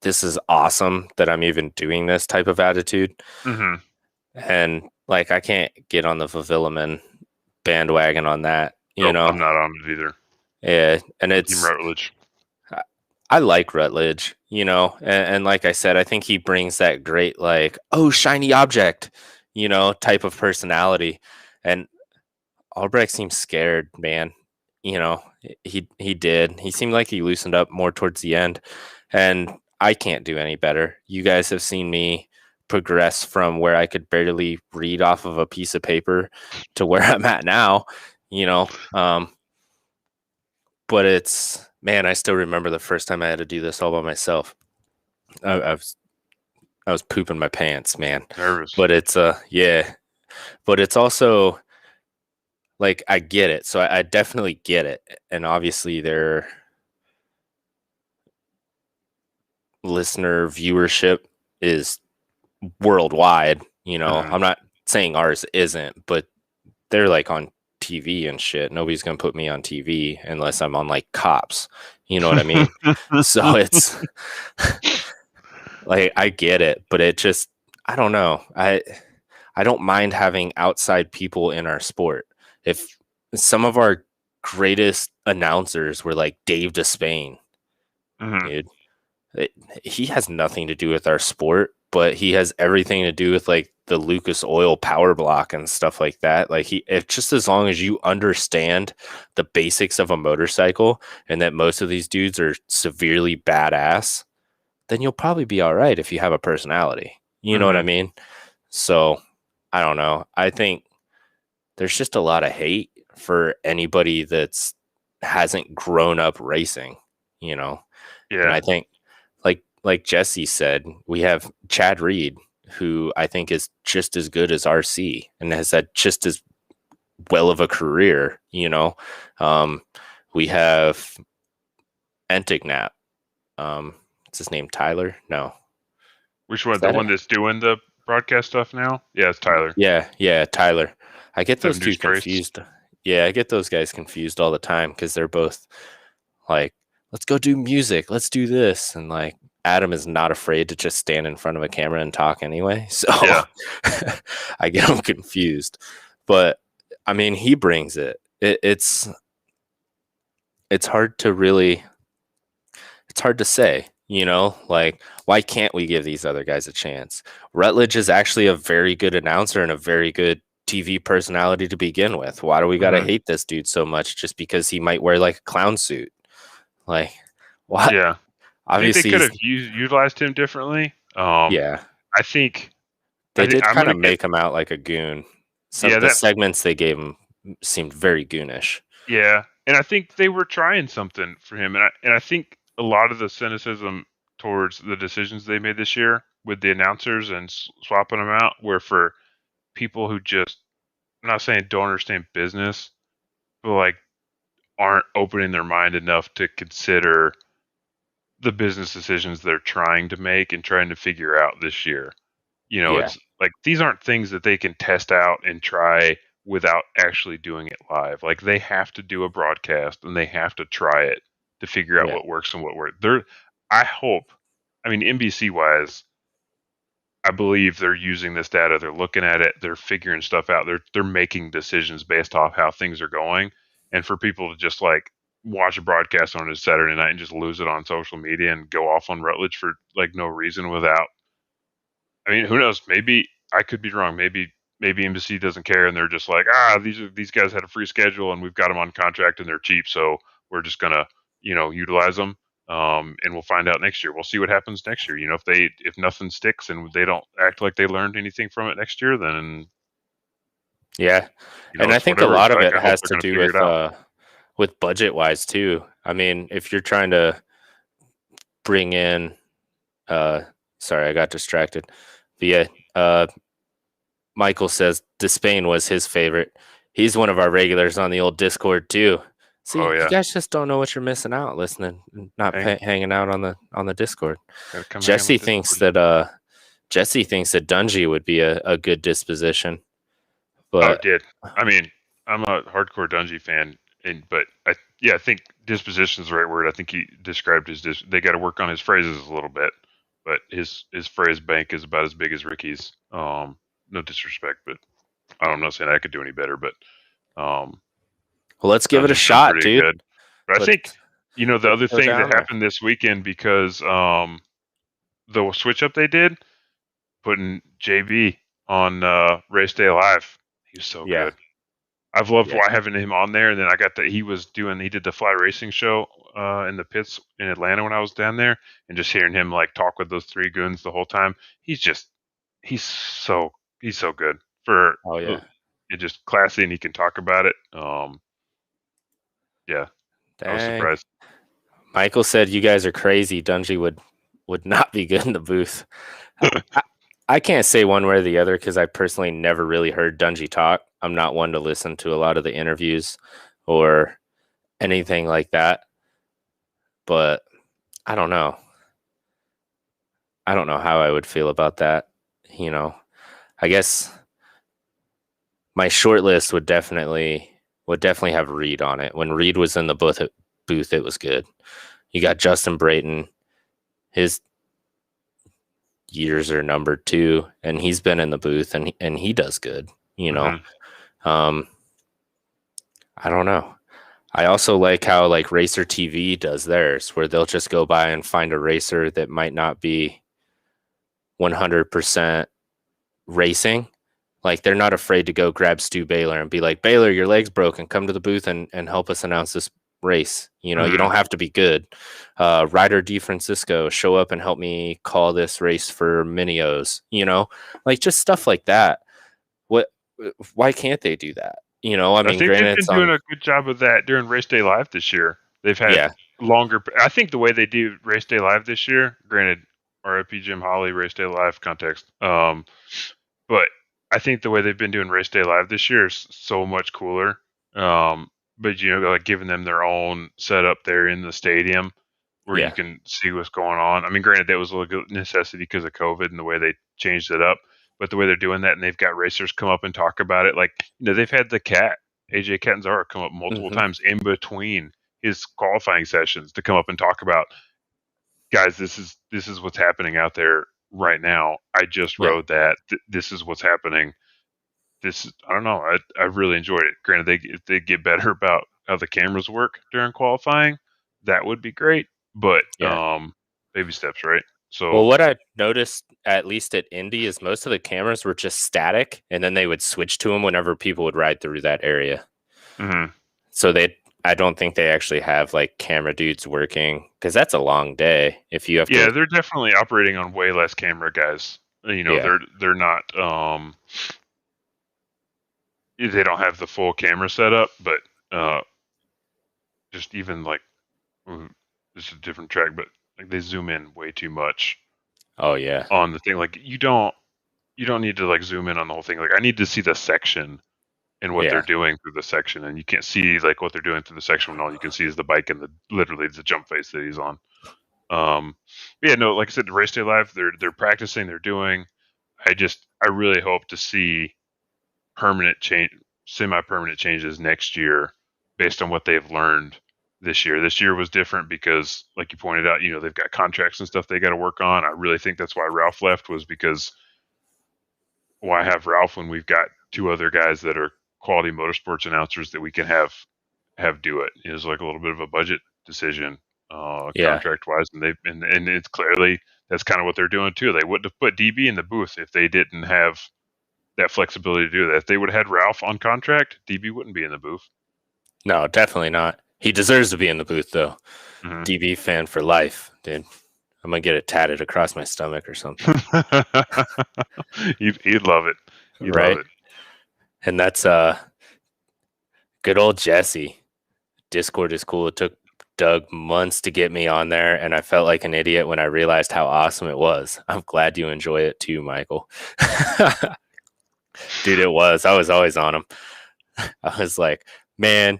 this is awesome that I'm even doing this type of attitude. Mm-hmm. And like I can't get on the Vivillaman bandwagon on that, Nope, I'm not on it either. Yeah, and I'm Team it's Rutledge. I like Rutledge, and like I said, I think he brings that great like oh shiny object, type of personality, and Albrecht seemed scared, man. He did. He seemed like he loosened up more towards the end, and I can't do any better. You guys have seen me progress from where I could barely read off of a piece of paper to where I'm at now. You know, um, but it's man, I still remember the first time I had to do this all by myself. I was pooping my pants, man. Nervous. But it's yeah, but it's also like I get it. So I definitely get it. And obviously their listener viewership is worldwide, Mm-hmm. I'm not saying ours isn't, but they're like on TV and shit. Nobody's gonna put me on TV unless I'm on like Cops. You know what I mean? So it's like I get it, but it just I don't know. I don't mind having outside people in our sport. If some of our greatest announcers were like Dave Despain, Mm-hmm. dude, it, he has nothing to do with our sport, but he has everything to do with like the Lucas Oil power block and stuff like that. Like if just as long as you understand the basics of a motorcycle and that most of these dudes are severely badass, then you'll probably be all right if you have a personality. You know what I Mm-hmm. mean? So I don't know. I think there's just a lot of hate for anybody that's hasn't grown up racing, you know. And Yeah. I think like Jesse said, we have Chad Reed, who I think is just as good as RC and has had just as well of a career. Um, we have Entignap. What's his name? Tyler? No. Which Is one? The that one it? that's doing the broadcast stuff now? Yeah, it's Tyler. Yeah, Tyler. I get those Seven two Deuce Trace. confused. Yeah, I get those guys confused all the time because they're both like, let's go do music, let's do this. And like, Adam is not afraid to just stand in front of a camera and talk anyway. So Yeah. I get him confused. But I mean, he brings it. It's hard to really, it's hard to say, like, why can't we give these other guys a chance? Rutledge is actually a very good announcer and a very good TV personality to begin with. Why do we got to Mm-hmm. hate this dude so much just because he might wear like a clown suit? Like, what? Yeah. I think they Obviously, could he's have utilized him differently. yeah. I think They did I'm kind gonna of get make him out like a goon. Some yeah the that segments they gave him seemed very goonish. yeah, and I think they were trying something for him, and I think a lot of the cynicism towards the decisions they made this year with the announcers and swapping them out were for people who just I'm not saying don't understand business, but like aren't opening their mind enough to consider the business decisions they're trying to make and trying to figure out this year. Yeah, It's Like these aren't things that they can test out and try without actually doing it live. Like they have to do a broadcast and they have to try it to figure out Yeah. what works and what works. I hope, I mean, NBC wise, I believe they're using this data. They're looking at it. They're figuring stuff out. They're making decisions based off how things are going. And for people to just like watch a broadcast on a Saturday night and just lose it on social media and go off on Rutledge for like no reason without, I mean, who knows? Maybe I could be wrong. Maybe NBC doesn't care and they're just like, these guys had a free schedule and we've got them on contract and they're cheap, so we're just gonna utilize them. And we'll find out next year. We'll see what happens next year. If nothing sticks and they don't act like they learned anything from it next year, then Yeah. And I it's think a whatever. lot of But it I hope has they're to gonna do figure it out. with budget wise too. I mean, if you're trying to bring in sorry, I got distracted. But yeah, Michael says Despain was his favorite. He's one of our regulars on the old Discord too. Oh See, you yeah, guys just don't know what you're missing out listening, not hanging out on the Discord. gotta come hang on the Jesse thinks Discord. that Jesse thinks that Dungy would be a good disposition, Oh, but did I mean I'm a hardcore Dungy fan, but I think disposition is the right word. I think he described they got to work on his phrases a little bit, but his phrase bank is about as big as Ricky's. No disrespect, but I'm not saying I could do any better, but um, well, let's give it a Dungy's been shot, pretty dude. good. But I Let's think the let's other go thing that down there. happened this weekend because the switch up they did putting JB on Race Day Live. He was so Yeah, good. I've loved yeah. having him on there, and then I got that he did the fly racing show in the pits in Atlanta when I was down there, and just hearing him like talk with those three goons the whole time. He's so he's so good for Oh yeah. it, just classy, and he can talk about it. Yeah, I was Dang. surprised. Michael said you guys are crazy. Dungy would not be good in the booth. I, I can't say one way or the other because I personally never really heard Dungy talk. I'm not one to listen to a lot of the interviews or anything like that. But I don't know. I don't know how I would feel about that. You know, I guess my short list would definitely have Reed on it. When Reed was in the booth, it was good. You got Justin Brayton. His years are numbered too, and he's been in the booth and he does good. You know, Mm-hmm. um, I don't know. I also like how like Racer TV does theirs, where they'll just go by and find a racer that might not be 100% racing. Like they're not afraid to go grab Stu Baylor and be like, Baylor, your leg's broken. Come to the booth and help us announce this race. You Mm-hmm. don't have to be good. Ryder DeFrancisco, show up and help me call this race for Minios. Like just stuff like that. What? Why can't they do that? I I mean, think they've granted, been it's doing on. a good job of that during Race Day Live this year. They've had Yeah, longer. I think the way they do Race Day Live this year, granted, RIP Jim Holly, Race Day Live context. But I think the way they've been doing Race Day Live this year is so much cooler. But like giving them their own setup there in the stadium where you yeah, can see what's going on. I mean, granted, that was a little necessity because of COVID and the way they changed it up. But the way they're doing that, and they've got racers come up and talk about it, like they've had the cat AJ Catanzaro come up multiple hmm times in between his qualifying sessions to come up and talk about, guys, this is what's happening out there right now. I just yeah, rode that. This is what's happening. I don't know. I really enjoyed it. Granted, if they get better about how the cameras work during qualifying, that would be great. But yeah. baby steps, right? Well, So what I noticed, at least at Indy, is most of the cameras were just static, and then they would switch to them whenever people would ride through that area. mhm. So I don't think they actually have like camera dudes working because that's a long day. If you have to, Yeah, they're definitely operating on way less camera guys. yeah, They're not they don't have the full camera setup, but uh, just even like this is a different track, but like they zoom in way too much oh yeah, on the thing. Like you don't need to like zoom in on the whole thing. Like I need to see the section and what they're yeah, doing through the section, and you can't see like what they're doing through the section when all you can see is the bike and literally the jump face that he's on. Yeah, no, like I said, the race day live, they're practicing, they're doing. I really hope to see permanent change, semi-permanent changes next year based on what they've learned this year. This year was different because, like you pointed out, they've got contracts and stuff they got to work on. I really think that's why Ralph left, was because why have Ralph when we've got two other guys that are quality motorsports announcers that we can have do it. It was like a little bit of a budget decision, Yeah. contract wise, and it's clearly that's kind of what they're doing too. They wouldn't have put DB in the booth if they didn't have that flexibility to do that. If they would have had Ralph on contract, DB wouldn't be in the booth. No, definitely not. He deserves to be in the booth though. Mm-hmm. DB fan for life, dude. I'm gonna get it tatted across my stomach or something. You'd love it. You'd right? love it. And that's good old Jesse. Discord is cool. It took Doug months to get me on there, and I felt like an idiot when I realized how awesome it was. I'm glad you enjoy it too, Michael. Dude, it was. I was always on him. I was like, man,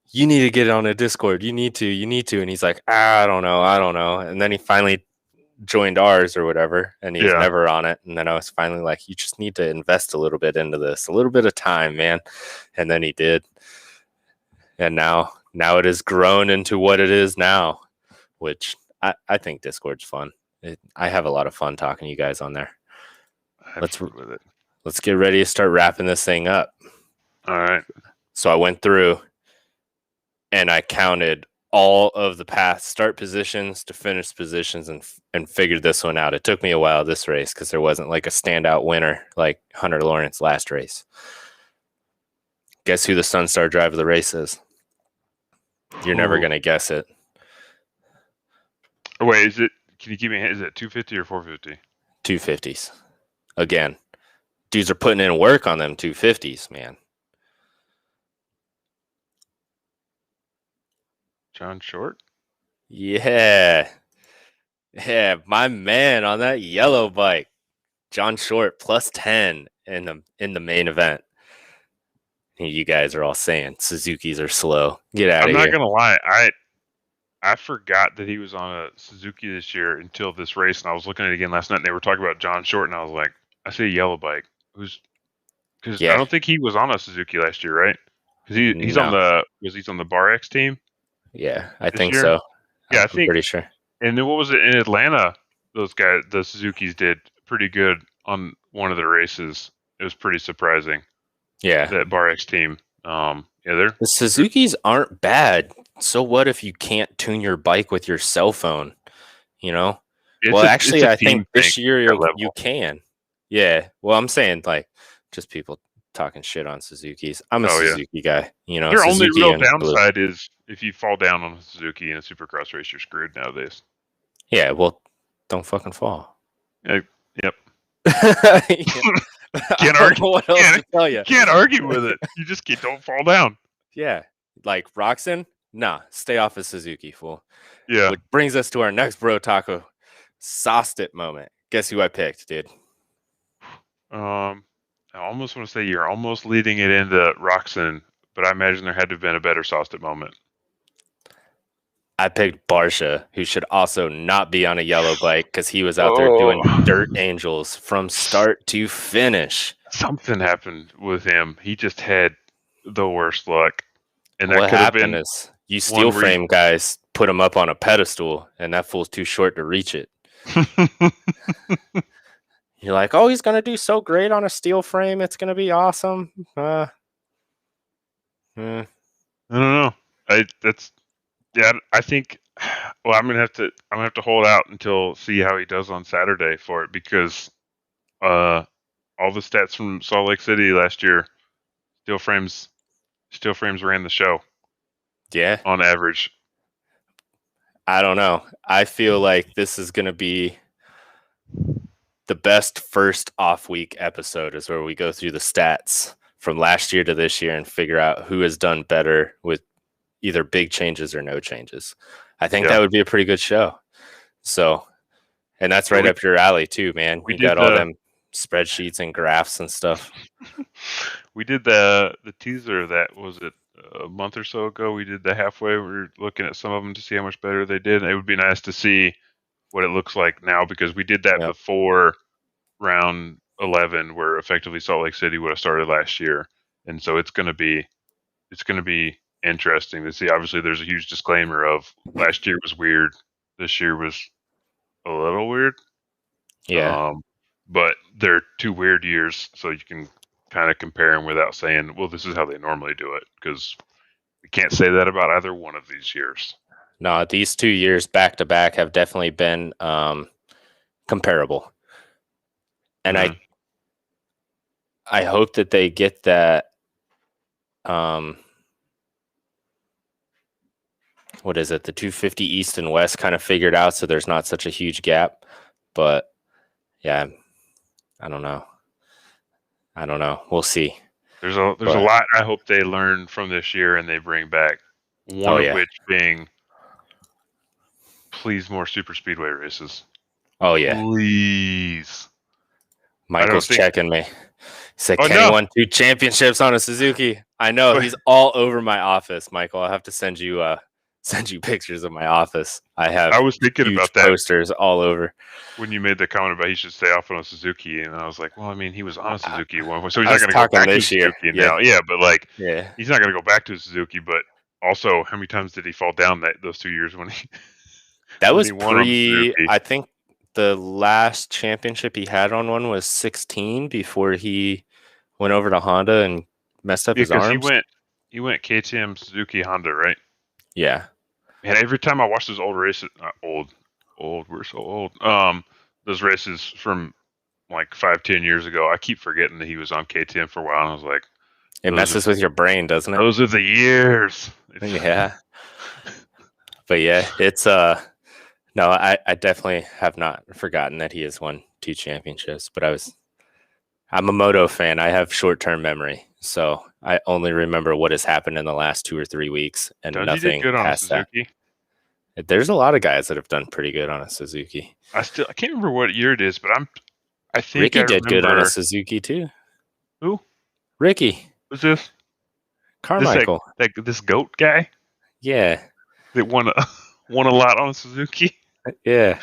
you need to get on a Discord. You need to. And he's like, I don't know. And then he finally joined ours or whatever, and he's never on it. And then I was finally like, you just need to invest a little bit into this, a little bit of time, man. And then he did. And now it has grown into what it is now, which I think Discord's fun. I have a lot of fun talking to you guys on there. Let's get ready to start wrapping this thing up. All right. So I went through and I counted all of the path start positions to finish positions and figured this one out. It took me a while, this race, because there wasn't like a standout winner like Hunter Lawrence last race. Guess who the Sunstar driver of the race is? You're never going to guess it. Wait, can you give me, is it 250 or 450? 250s. Again, dudes are putting in work on them 250s, man. John Short? Yeah. Yeah, my man on that yellow bike. John Short plus 10 in the main event. You guys are all saying Suzukis are slow. Get out of here. I'm not going to lie. I forgot that he was on a Suzuki this year until this race, and I was looking at it again last night, and they were talking about John Short, and I was like, I see a yellow bike. Because I don't think he was on a Suzuki last year, right? Because he's on the Bar X team. Yeah, I think so. Yeah, I'm pretty sure. And then what was it in Atlanta? Those guys, the Suzukis, did pretty good on one of the races. It was pretty surprising. Yeah, that Bar X team. The Suzukis aren't bad. So what if you can't tune your bike with your cell phone? I think this year you can. Yeah. Well, I'm saying like just people talking shit on Suzukis. I'm a Suzuki guy. Your only real downside is if you fall down on a Suzuki in a Supercross race, you're screwed nowadays. Yeah. Well, don't fucking fall. Yep. Can't argue. What else to tell you? Can't argue with it. You just don't fall down. Yeah. Like Roxon, nah, stay off of Suzuki, fool. Yeah. Which brings us to our next Bro Taco sauced it moment. Guess who I picked, dude? I almost want to say you're almost leading it into Roxon, but I imagine there had to have been a better sauced it moment. I picked Barsha, who should also not be on a yellow bike because he was out there doing dirt angels from start to finish. Something happened with him. He just had the worst luck. And what happened is you steel frame guys put him up on a pedestal, and that fool's too short to reach it. You're like, oh, he's going to do so great on a steel frame. It's going to be awesome. I don't know. I think. Well, I'm gonna have to hold out until see how he does on Saturday for it, because all the stats from Salt Lake City last year, steel frames ran the show. Yeah, on average. I don't know. I feel like this is gonna be the best first off week episode, is where we go through the stats from last year to this year and figure out who has done better with either big changes or no changes. I think that would be a pretty good show. So, and that's right up your alley too, man. You got all them spreadsheets and graphs and stuff. We did the teaser that was it a month or so ago. We did the halfway. We were looking at some of them to see how much better they did. It would be nice to see what it looks like now, because we did that before round 11, where effectively Salt Lake City would have started last year, and so it's going to be interesting to see. Obviously, there's a huge disclaimer of last year was weird, this year was a little weird. Yeah. But they're 2 weird years, so you can kind of compare them without saying, well, this is how they normally do it, because we can't say that about either one of these years. No, these 2 years back to back have definitely been comparable. And I hope that they get that what is it, the 250 East and West kind of figured out, so there's not such a huge gap. But yeah, I don't know. We'll see. There's a lot I hope they learn from this year and they bring back. One of which being, please, more super speedway races. Oh yeah, please. Michael's checking me. He said, "Can he won 2 championships on a Suzuki?" I know, he's all over my office, Michael. I'll have to send you pictures of my office. I was thinking about that. Posters all over. When you made the comment about he should stay off on a Suzuki, and I was like, well, I mean, he was on a Suzuki one, so he's not going to go back to a Suzuki now. Yeah, but like, he's not going to go back to a Suzuki. But also, how many times did he fall down those 2 years when he? That was pre. I think the last championship he had on one was 16 before he went over to Honda and messed up his arms. He went KTM, Suzuki, Honda, right? Yeah. And every time I watch those old races, we're so old. Those races from like 5-10 years ago, I keep forgetting that he was on KTM for a while, and I was like, it messes with your brain, doesn't it? Those are the years. Yeah. But yeah, it's no, I definitely have not forgotten that he has won 2 championships, but I'm a moto fan. I have short-term memory, so I only remember what has happened in the last 2 or 3 weeks and nothing past that. There's a lot of guys that have done pretty good on a Suzuki. I can't remember what year it is, but I think Ricky did good on a Suzuki too. Who? Ricky. Who's this? Carmichael. This goat guy? Yeah. That won a lot on a Suzuki? Yeah.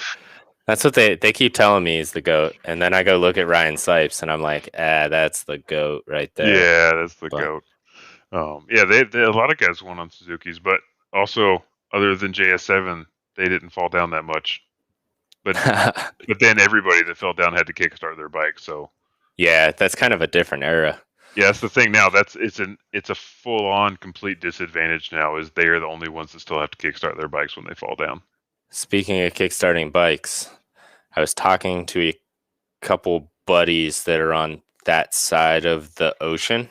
That's what they keep telling me is the GOAT. And then I go look at Ryan Sipes and I'm like, that's the GOAT right there. Yeah, that's the GOAT. Yeah, they a lot of guys won on Suzukis, but also other than JS7, they didn't fall down that much. But then everybody that fell down had to kickstart their bike. So yeah, that's kind of a different era. Yeah, that's the thing now. It's a full on complete disadvantage now. Is they are the only ones that still have to kickstart their bikes when they fall down. Speaking of kickstarting bikes, I was talking to a couple buddies that are on that side of the ocean,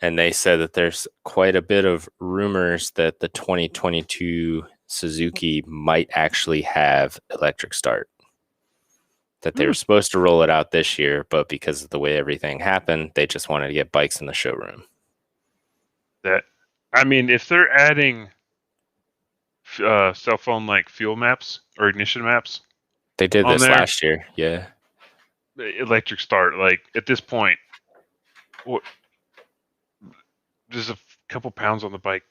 and they said that there's quite a bit of rumors that the 2022 Suzuki might actually have electric start. That they were supposed to roll it out this year, but because of the way everything happened, they just wanted to get bikes in the showroom. If they're adding cell phone like fuel maps or ignition maps, they did this last year. Yeah, electric start. Like at this point, what does a couple pounds on the bike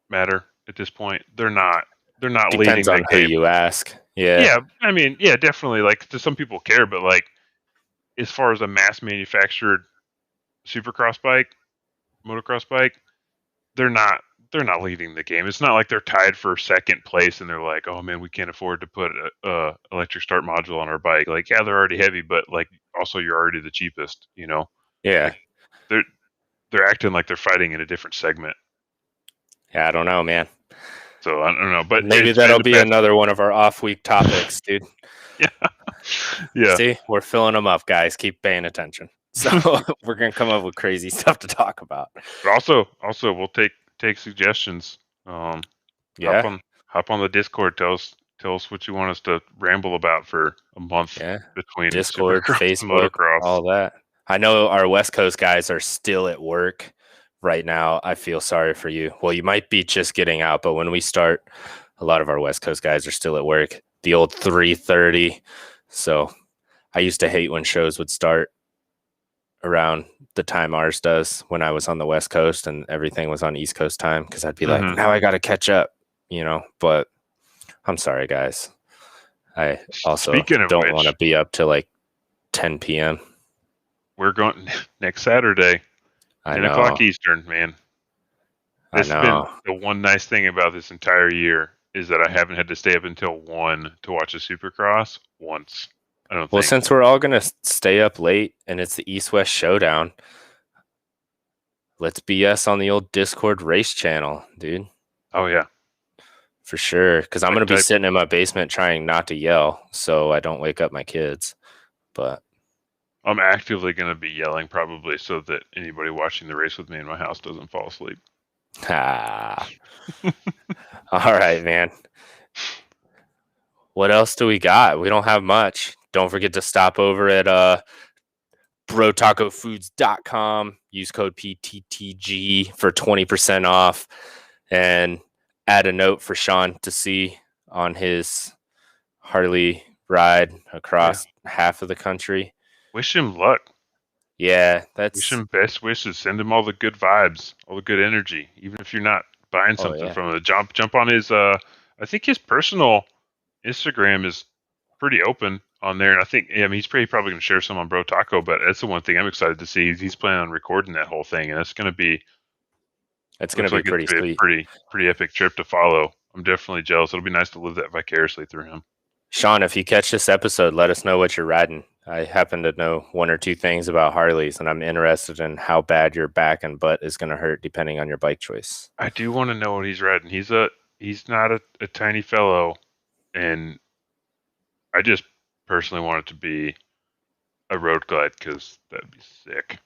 matter? At this point, they're not Depends leading the on game. Who you ask. Yeah. Yeah, definitely. Like, to some people care, but like, as far as a mass manufactured supercross bike, motocross bike, they're not leading the game. It's not like they're tied for second place and they're like, oh man, we can't afford to put a electric start module on our bike. Like, yeah, they're already heavy, but like, also you're already the cheapest, you know? Yeah. Like, they're acting like they're fighting in a different segment. Yeah, I don't know, man. So I don't know, but maybe that'll be another one of our off-week topics, dude. Yeah. See, we're filling them up, guys. Keep paying attention. So we're gonna come up with crazy stuff to talk about. But also, we'll take suggestions. Hop on the Discord. Tell us what you want us to ramble about for a month. Yeah. Between Discord, Facebook, motocross, all that. I know our West Coast guys are still at work right now. I feel sorry for you. Well, you might be just getting out, but when we start, a lot of our West Coast guys are still at work. The old 3:30. So I used to hate when shows would start around the time ours does when I was on the West Coast and everything was on East Coast time, because I'd be like, now I got to catch up, but I'm sorry, guys. I also don't want to be up till like 10 p.m. We're going next Saturday, I 10 o'clock know. Eastern, man. I This has been know. the one nice thing about this entire year is that I haven't had to stay up until 1 to watch a Supercross once. I don't Well, think. since we're all gonna stay up late and it's the East West Showdown, let's BS on the old Discord race channel, dude. Oh yeah, For sure. Because I'm gonna be type. sitting in my basement trying not to yell so I don't wake up my kids. But I'm actively going to be yelling probably so that anybody watching the race with me in my house doesn't fall asleep. ah. All right, man. What else do we got? We don't have much. Don't forget to stop over at brotacofoods.com. Use code PTTG for 20% off and add a note for Sean to see on his Harley ride Yeah. across half of the country. Wish him luck. Yeah, Wish that's him best wishes. Send him all the good vibes, all the good energy. Even if you're not buying oh something yeah. from him, jump on his. I think his personal Instagram is pretty open on there, and I mean he's probably going to share some on Bro Taco. But that's the one thing I'm excited to see. He's planning on recording that whole thing, and it's going to be. It's gonna Looks be like it's pretty going to be a sweet. pretty epic trip to follow. I'm definitely jealous. It'll be nice to live that vicariously through him. Sean, if you catch this episode, let us know what you're riding. I happen to know one or two things about Harleys, and I'm interested in how bad your back and butt is going to hurt depending on your bike choice. I do want to know what he's riding. He's not a tiny fellow, and I just personally want it to be a road glide because that'd be sick.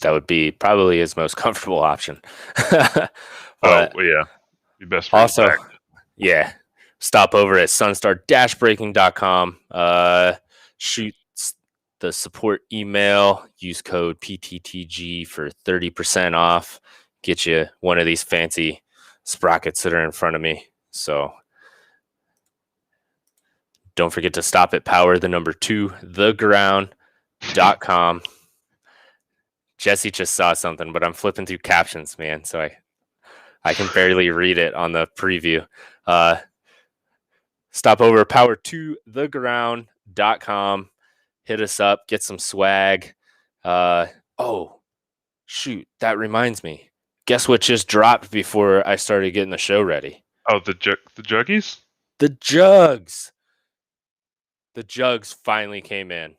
That would be probably his most comfortable option. Oh But well, yeah, be best for his also, back. yeah, stop over at sunstar-braking.com. Shoot the support email. Use code PTTG for 30% off. Get you one of these fancy sprockets that are in front of me. So don't forget to stop at power the number 2 theground.com. Jesse just saw something, but I'm flipping through captions, man, so I can barely read it on the preview. Stop over power to theground.com. Hit us up, get some swag. Oh, shoot, that reminds me. Guess what just dropped before I started getting the show ready? Oh, the juggies. The jugs. The jugs finally came in.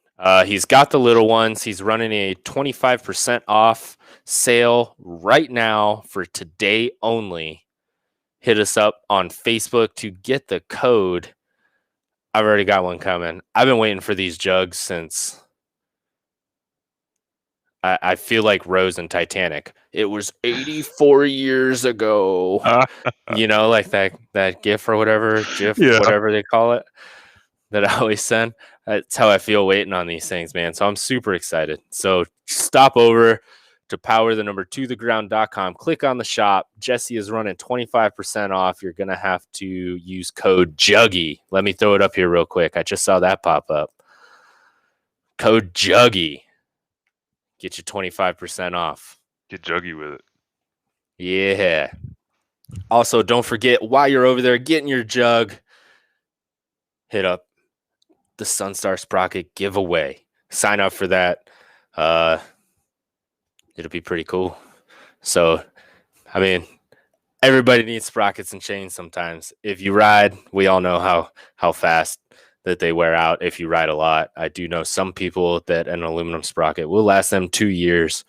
He's got the little ones. He's running a 25% off sale right now for today only. Hit us up on Facebook to get the code. I've already got one coming. I've been waiting for these jugs since I feel like Rose and Titanic. It was 84 years ago. You know, like that GIF or whatever, GIF, Yeah. whatever they call it, that I always send. That's how I feel waiting on these things, man. So I'm super excited. So stop over to power the number 2 theground.com. Click on the shop. Jesse is running 25% off. You're going to have to use code JUGGY. Let me throw it up here real quick. I just saw that pop up. Code JUGGY. Get you 25% off. Get juggy with it. Yeah. Also, don't forget, while you're over there getting your jug, hit up the Sunstar Sprocket giveaway. Sign up for that. It'll be pretty cool. So, I mean, everybody needs sprockets and chains sometimes. If you ride, we all know how fast that they wear out if you ride a lot. I do know some people that an aluminum sprocket will last them 2 years.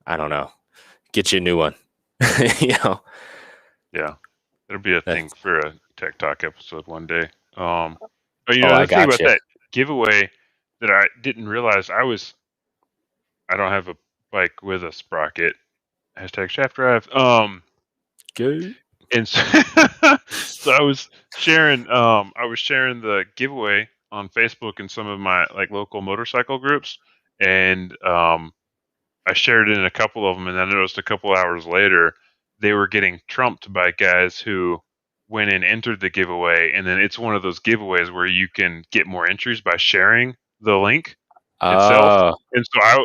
I don't know. Get you a new one. You know. Yeah, it'll be a thing for a Tech Talk episode one day. But I the thing got about you. that giveaway that I didn't realize I don't have a bike with a sprocket. Hashtag shaft drive. Go. And so, so I was sharing the giveaway on Facebook and some of my like local motorcycle groups, and I shared it in a couple of them, and then I noticed a couple hours later they were getting trumped by guys who went and entered the giveaway, and then it's one of those giveaways where you can get more entries by sharing the link itself. Oh, And so I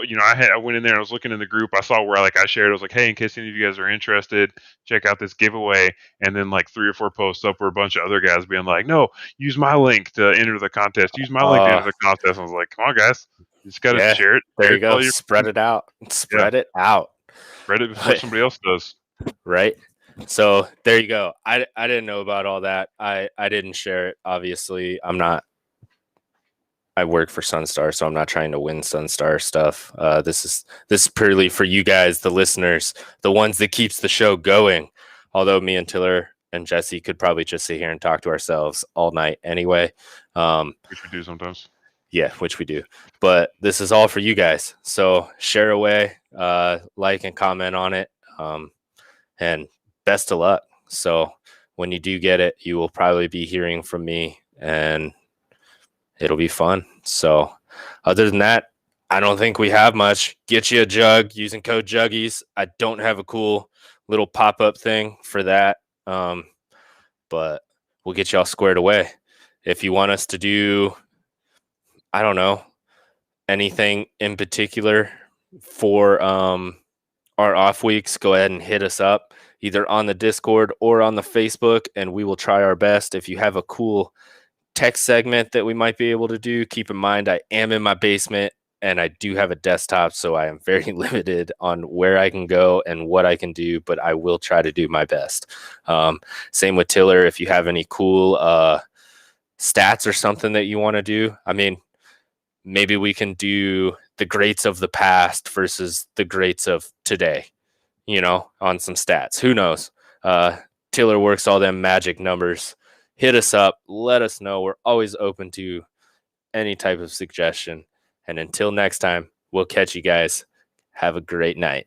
went in there and I was looking in the group. I saw where I shared. I was like, hey, in case any of you guys are interested, check out this giveaway. And then like 3 or 4 posts up were a bunch of other guys being like, no, use my link to enter the contest. Use my link to enter the contest. I was like, come on, guys. You just got to Yeah, share it. there Share you it to go. all your Spread it out. yeah. Spread it out. Spread it before But, somebody else does. right. So there you go. I didn't know about all that. I didn't share it. Obviously, I work for Sunstar, so I'm not trying to win Sunstar stuff. This is purely for you guys, the listeners, the ones that keeps the show going. Although me and Tiller and Jesse could probably just sit here and talk to ourselves all night anyway. Which we do sometimes. Yeah, which we do. But this is all for you guys. So share away, like and comment on it. And best of luck. So when you do get it, you will probably be hearing from me, and it'll be fun. So other than that, I don't think we have much. Get you a jug using code Juggies. I don't have a cool little pop-up thing for that. But we'll get y'all squared away. If you want us to do, I don't know, anything in particular for our off weeks, go ahead and hit us up either on the Discord or on the Facebook, and we will try our best. If you have a cool text segment that we might be able to do, keep in mind I am in my basement and I do have a desktop, so I am very limited on where I can go and what I can do, but I will try to do my best. Same with Tiller. If you have any cool stats or something that you want to do, I mean, maybe we can do the greats of the past versus the greats of today, on some stats. Who knows? Tiller works all them magic numbers. Hit us up. Let us know. We're always open to any type of suggestion. And until next time, we'll catch you guys. Have a great night.